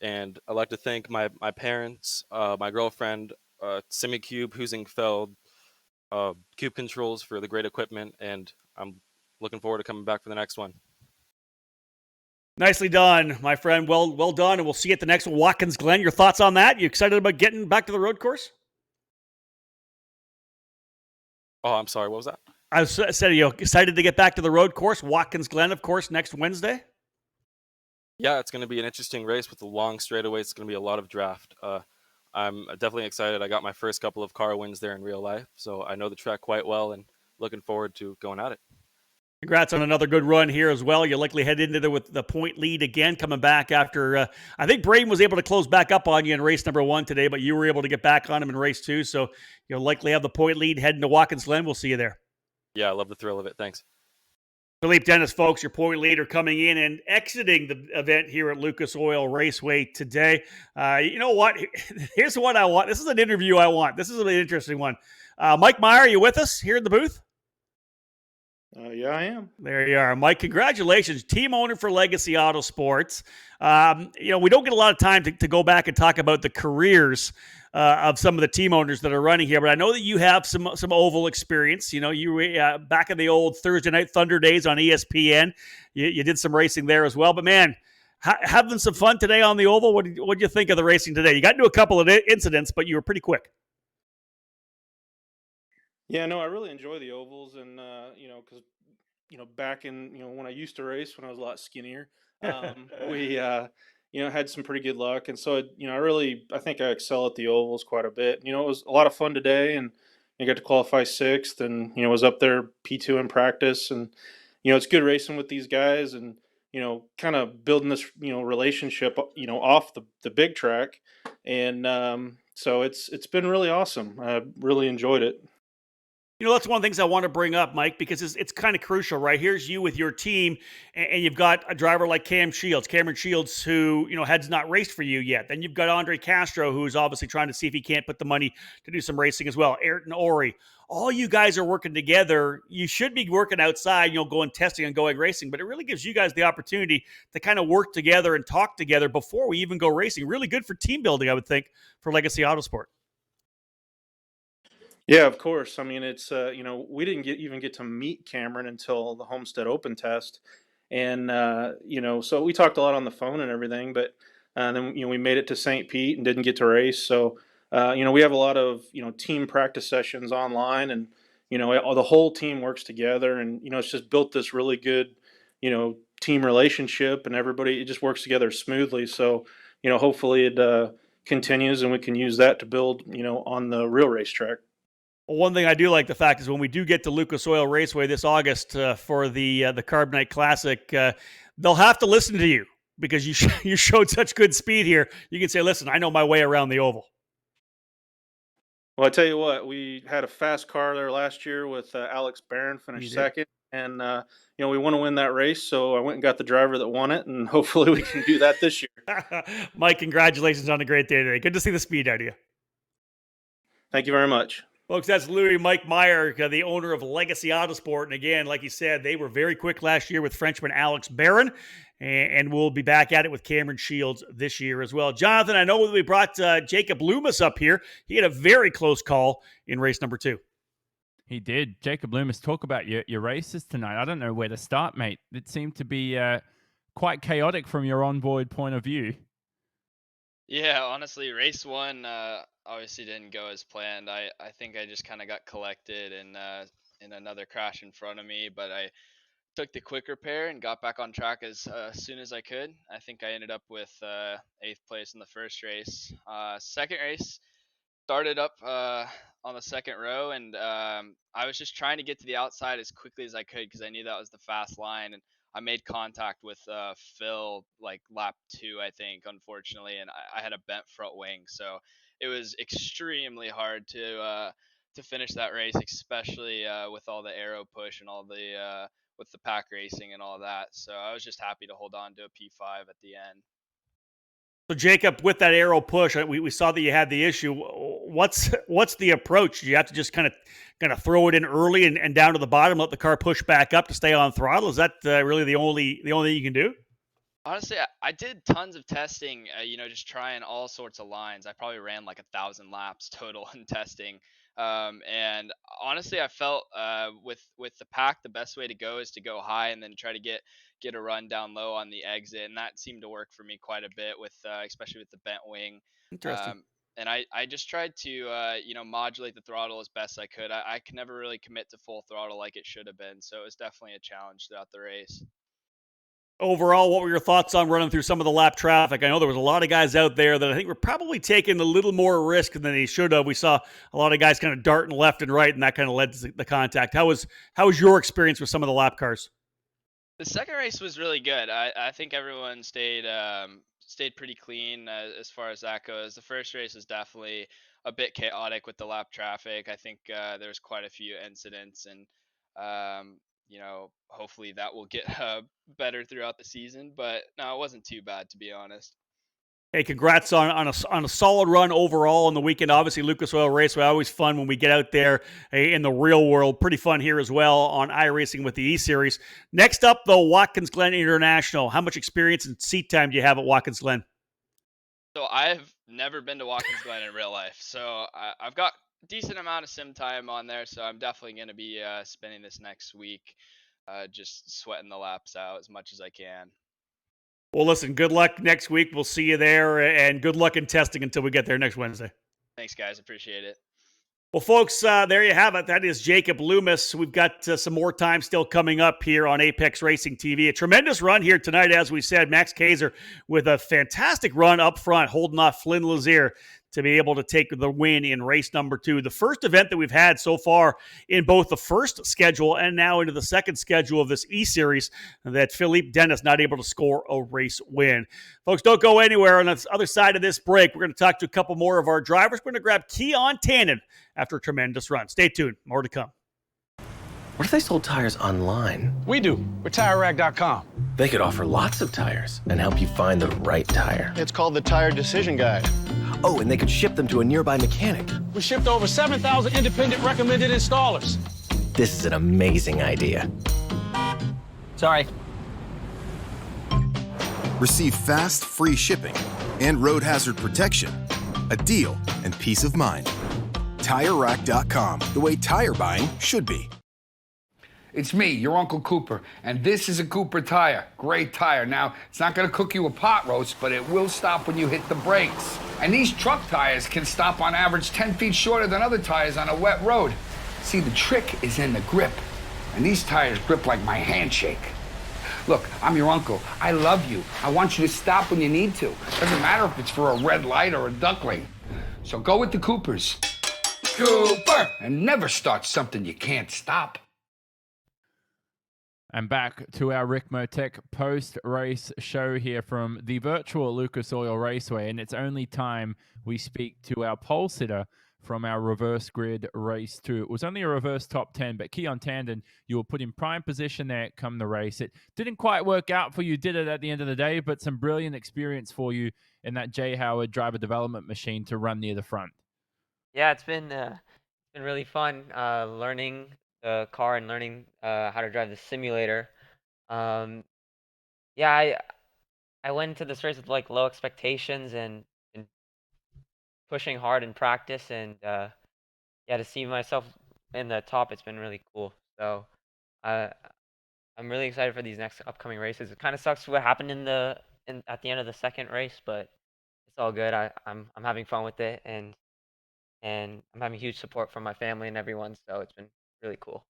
And I'd like to thank my parents, my girlfriend, Simicube, Husingfeld, Cube Controls for the great equipment, and I'm looking forward to coming back for the next one. Nicely done, my friend. Well done, and we'll see you at the next one. Watkins Glen, your thoughts on that? You excited about getting back to the road course? Oh, I'm sorry. What was that? I said, you excited to get back to the road course? Watkins Glen, of course, next Wednesday. Yeah, it's going to be an interesting race with the long straightaways. It's going to be a lot of draft. I'm definitely excited. I got my first couple of car wins there in real life, so I know the track quite well and looking forward to going at it. Congrats on another good run here as well. You likely head into there with the point lead again, coming back after, I think Braden was able to close back up on you in race number 1 today, but you were able to get back on him in race 2, so you'll likely have the point lead heading to Watkins Glen. We'll see you there. Yeah, I love the thrill of it. Thanks. Philippe Dennis, folks, your point leader coming in and exiting the event here at Lucas Oil Raceway today. You know what? Here's what I want. This is an interview I want. This is an interesting one. Mike Meyer, are you with us here in the booth? Yeah, I am. There you are. Mike, congratulations. Team owner for Legacy Autosports. We don't get a lot of time to go back and talk about the careers of some of the team owners that are running here, but I know that you have some oval experience. You know, you were back in the old Thursday Night Thunder days on ESPN. You did some racing there as well. But, man, having some fun today on the oval. What did you think of the racing today? You got into a couple of incidents, but you were pretty quick. Yeah, no, I really enjoy the ovals, and because back in when I used to race, when I was a lot skinnier, we had some pretty good luck, and so I think I excel at the ovals quite a bit. It was a lot of fun today, and I got to qualify 6th, and was up there P2 in practice, and it's good racing with these guys, and kind of building this relationship off the big track, and so it's been really awesome. I really enjoyed it. That's one of the things I want to bring up, Mike, because it's kind of crucial, right? Here's you with your team, and you've got a driver like Cameron Shields, who, has not raced for you yet. Then you've got Andre Castro, who's obviously trying to see if he can't put the money to do some racing as well. Ayrton Ori. All you guys are working together. You should be working outside, going testing and going racing, but it really gives you guys the opportunity to kind of work together and talk together before we even go racing. Really good for team building, I would think, for Legacy Autosport. Yeah, of course. I mean, it's we didn't even get to meet Cameron until the Homestead Open test, and so we talked a lot on the phone and everything. But then we made it to St. Pete and didn't get to race. So we have a lot of team practice sessions online, and the whole team works together, and it's just built this really good team relationship, and it just works together smoothly. So hopefully it continues, and we can use that to build on the real racetrack. Well, one thing I do like the fact is when we do get to Lucas Oil Raceway this August for the Carbonite Classic, they'll have to listen to you because you showed such good speed here. You can say, listen, I know my way around the oval. Well, I tell you what, we had a fast car there last year with Alex Barron finished second, and we want to win that race, so I went and got the driver that won it, and hopefully we can do that this year. Mike, congratulations on a great day today. Good to see the speed out of you. Thank you very much. Folks, that's Louis Mike Meyer, the owner of Legacy Autosport. And again, like you said, they were very quick last year with Frenchman Alex Barron, and we'll be back at it with Cameron Shields this year as well. Jonathan, I know we brought Jacob Loomis up here. He had a very close call in race number 2. He did. Jacob Loomis, talk about your races tonight. I don't know where to start, mate. It seemed to be quite chaotic from your onboard point of view. Yeah, honestly, race 1 obviously didn't go as planned. I think I just kind of got collected in another crash in front of me, but I took the quick repair and got back on track as soon as I could. I think I ended up with 8th place in the first race. Second race, started up on the second row, and I was just trying to get to the outside as quickly as I could because I knew that was the fast line, and I made contact with Phil like lap 2, I think, unfortunately, and I had a bent front wing, so it was extremely hard to finish that race, especially with all the aero push and all the with the pack racing and all that. So I was just happy to hold on to a P5 at the end. So Jacob, with that aero push, we saw that you had the issue. What's the approach? Do you have to just kind of throw it in early and down to the bottom, let the car push back up to stay on throttle? Is that really the only thing you can do? Honestly, I did tons of testing, just trying all sorts of lines. I probably ran like 1,000 laps total in testing. And honestly, I felt with the pack, the best way to go is to go high and then try to get a run down low on the exit. And that seemed to work for me quite a bit with, especially with the bent wing. Interesting. And I just tried to, modulate the throttle as best I could. I could never really commit to full throttle like it should have been. So it was definitely a challenge throughout the race. Overall, what were your thoughts on running through some of the lap traffic? I know there was a lot of guys out there that I think were probably taking a little more risk than they should have. We saw a lot of guys kind of darting left and right, and that kind of led to the contact. How was your experience with some of the lap cars? The second race was really good. I think everyone stayed pretty clean as far as that goes. The first race was definitely a bit chaotic with the lap traffic. I think there's quite a few incidents, and hopefully that will get better throughout the season. But no, it wasn't too bad, to be honest. Hey, congrats on a solid run overall on the weekend. Obviously, Lucas Oil Raceway, always fun when we get out there in the real world. Pretty fun here as well on iRacing with the eSeries. Next up, though, Watkins Glen International. How much experience and seat time do you have at Watkins Glen? So I've never been to Watkins Glen in real life. So I've got a decent amount of sim time on there. So I'm definitely going to be spending this next week just sweating the laps out as much as I can. Well, listen, good luck next week. We'll see you there, and good luck in testing until we get there next Wednesday. Thanks, guys. Appreciate it. Well, folks, there you have it. That is Jacob Loomis. We've got some more time still coming up here on Apex Racing TV. A tremendous run here tonight, as we said. Max Kaiser with a fantastic run up front, holding off Flynn Lazier to be able to take the win in race number 2. The first event that we've had so far in both the first schedule and now into the second schedule of this eSeries that Philippe Dennis not able to score a race win. Folks, don't go anywhere. On the other side of this break, we're going to talk to a couple more of our drivers. We're going to grab Keon Tannen after a tremendous run. Stay tuned. More to come. What if they sold tires online? We do. We're TireRack.com. They could offer lots of tires and help you find the right tire. It's called the Tire Decision Guide. Oh, and they could ship them to a nearby mechanic. We shipped over 7,000 independent recommended installers. This is an amazing idea. Sorry. Receive fast, free shipping and road hazard protection, a deal, and peace of mind. TireRack.com, the way tire buying should be. It's me, your Uncle Cooper, and this is a Cooper tire. Great tire. Now, it's not going to cook you a pot roast, but it will stop when you hit the brakes. And these truck tires can stop on average 10 feet shorter than other tires on a wet road. See, the trick is in the grip, and these tires grip like my handshake. Look, I'm your uncle. I love you. I want you to stop when you need to. Doesn't matter if it's for a red light or a duckling. So go with the Coopers. Cooper! And never start something you can't stop. And back to our Rick Motec post-race show here from the virtual Lucas Oil Raceway. And it's only time we speak to our pole sitter from our reverse grid race 2. It was only a reverse top 10, but Keon Tannen, you were put in prime position there come the race. It didn't quite work out for you, did it, at the end of the day, but some brilliant experience for you in that J. Howard driver development machine to run near the front. Yeah, it's been been really fun learning the car and learning how to drive the simulator. Um, yeah, I went into this race with like low expectations and pushing hard in practice, and yeah, to see myself in the top, it's been really cool. So uh, I'm really excited for these next upcoming races. It kind of sucks what happened at the end of the second race, but it's all good. I'm having fun with it, and I'm having huge support from my family and everyone. So it's been really cool.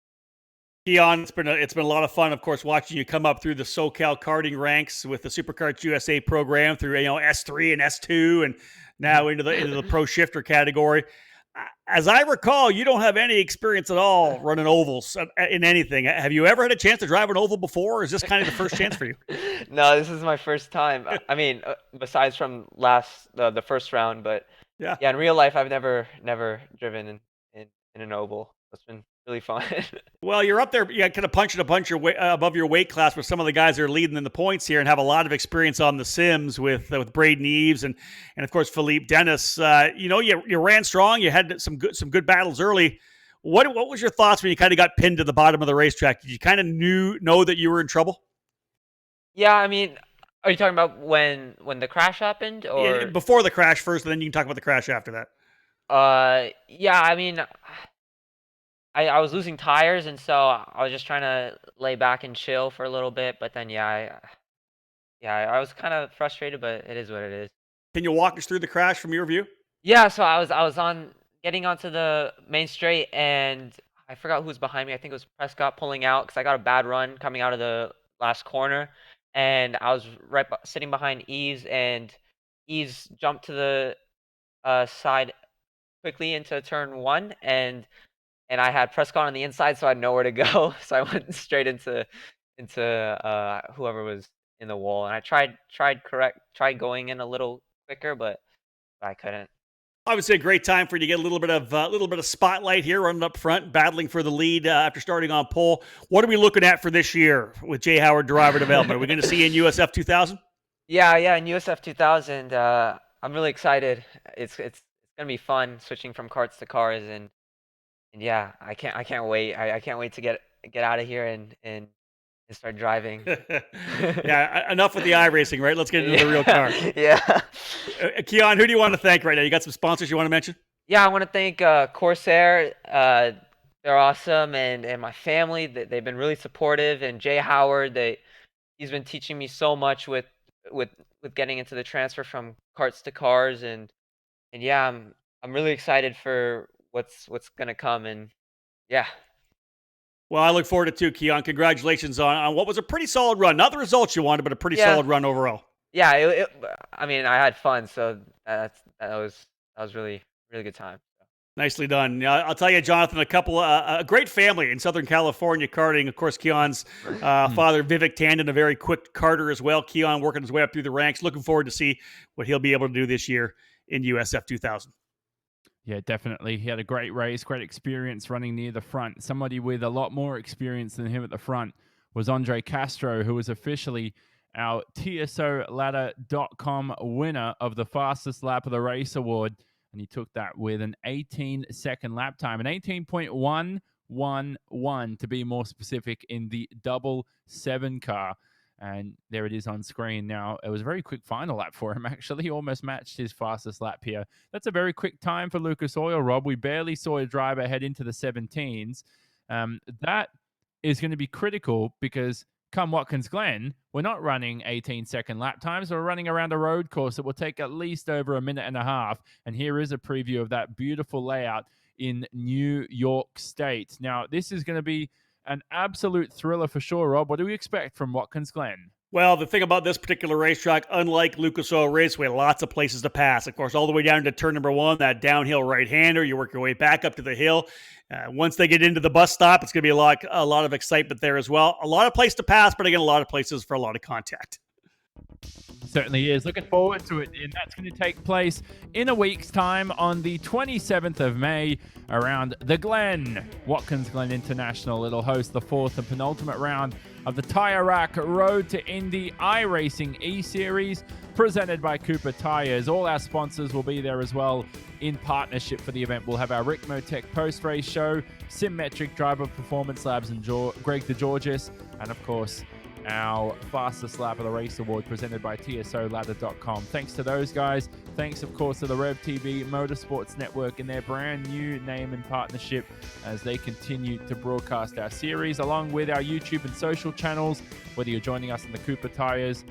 Keon, it's been a lot of fun, of course, watching you come up through the SoCal karting ranks with the SuperKarts USA program through S3 and S2, and now into the pro shifter category. As I recall, you don't have any experience at all running ovals in anything. Have you ever had a chance to drive an oval before, or is this kind of the first chance for you? No, this is my first time. I mean, besides from the first round, but yeah, in real life, I've never driven in an oval. It's been really fun. Well, you're up there, kind of punching a bunch above your weight class with some of the guys that are leading in the points here and have a lot of experience on the sims with Braden Eves and of course Philippe Dennis. You ran strong. You had some good battles early. What was your thoughts when you kind of got pinned to the bottom of the racetrack? Did you kind of know that you were in trouble? Yeah, I mean, are you talking about when the crash happened, or before the crash first, and then you can talk about the crash after that? Yeah, I mean, I was losing tires, and so I was just trying to lay back and chill for a little bit. But then, I was kind of frustrated, but it is what it is. Can you walk us through the crash from your view? Yeah, so I was getting onto the main straight, and I forgot who was behind me. I think it was Prescott pulling out because I got a bad run coming out of the last corner, and I was sitting behind Eves, and Eves jumped to the side quickly into turn 1, and I had Prescott on the inside, so I had nowhere to go. So I went straight into whoever was in the wall, and I tried going in a little quicker, but I couldn't. Obviously, a great time for you to get a little bit of spotlight here, running up front, battling for the lead after starting on pole. What are we looking at for this year with Jay Howard Driver Development? Are we going to see you in USF 2000? Yeah, in USF 2000. I'm really excited. It's gonna be fun switching from karts to cars, and yeah, I can't wait. I can't wait to get out of here and start driving. Yeah, enough with the iRacing, right? Let's get into the real car. Yeah. Keon, who do you want to thank right now? You got some sponsors you want to mention? Yeah, I want to thank Corsair. They're awesome, and my family. They've been really supportive. And Jay Howard, he's been teaching me so much with getting into the transfer from karts to cars, and yeah, I'm really excited for what's gonna come, and yeah. Well, I look forward to it too, Keon. Congratulations on what was a pretty solid run. Not the results you wanted, but a pretty solid run overall. Yeah, I mean, I had fun, so that was really good time. Nicely done. I'll tell you, Jonathan, a great family in Southern California karting. Of course, Keon's father, Vivek Tandon, a very quick karter as well. Keon working his way up through the ranks. Looking forward to see what he'll be able to do this year in USF 2000. Yeah, definitely. He had a great race, great experience running near the front. Somebody with a lot more experience than him at the front was Andre Castro, who was officially our TSOladder.com winner of the fastest lap of the race award. And he took that with an 18-second lap time, an 18.111 to be more specific, in the 777 car. And there it is on screen now. It was a very quick final lap for him, actually. He almost matched his fastest lap here. That's a very quick time for Lucas Oil, Rob. We barely saw a driver head into the 17s. That is going to be critical because come Watkins Glen, we're not running 18-second lap times. We're running around a road course that will take at least over a minute and a half. And here is a preview of that beautiful layout in New York State. Now, this is going to be an absolute thriller for sure, Rob. What do we expect from Watkins Glen? Well, the thing about this particular racetrack, unlike Lucas Oil Raceway, lots of places to pass. Of course, all the way down to turn number 1, that downhill right-hander. You work your way back up to the hill. Once they get into the bus stop, it's going to be a lot of excitement there as well. A lot of place to pass, but again, a lot of places for a lot of contact. Certainly is. Looking forward to it. And that's going to take place in a week's time on the 27th of May around the Glen. Watkins Glen International. It'll host the 4th and penultimate round of the Tire Rack Road to Indy iRacing eSeries presented by Cooper Tires. All our sponsors will be there as well in partnership for the event. We'll have our Rick Motec post-race show, Symmetric Driver Performance Labs and Greg DeGeorgis, and of course, our Fastest Lap of the Race Award presented by TSOladder.com. Thanks to those guys. Thanks, of course, to the Rev TV Motorsports Network and their brand new name and partnership as they continue to broadcast our series, along with our YouTube and social channels, whether you're joining us on the Cooper Tires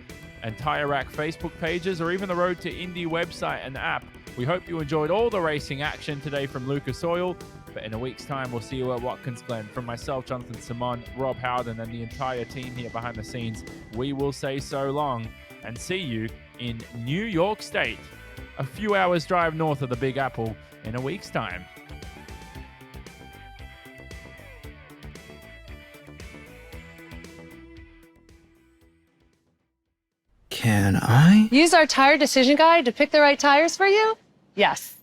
and Tire Rack Facebook pages or even the Road to Indy website and app. We hope you enjoyed all the racing action today from Lucas Oil. But in a week's time, we'll see you at Watkins Glen. From myself, Jonathan Simon, Rob Howden, and the entire team here behind the scenes, we will say so long and see you in New York State, a few hours drive north of the Big Apple, in a week's time. Can I? Use our tire decision guide to pick the right tires for you? Yes.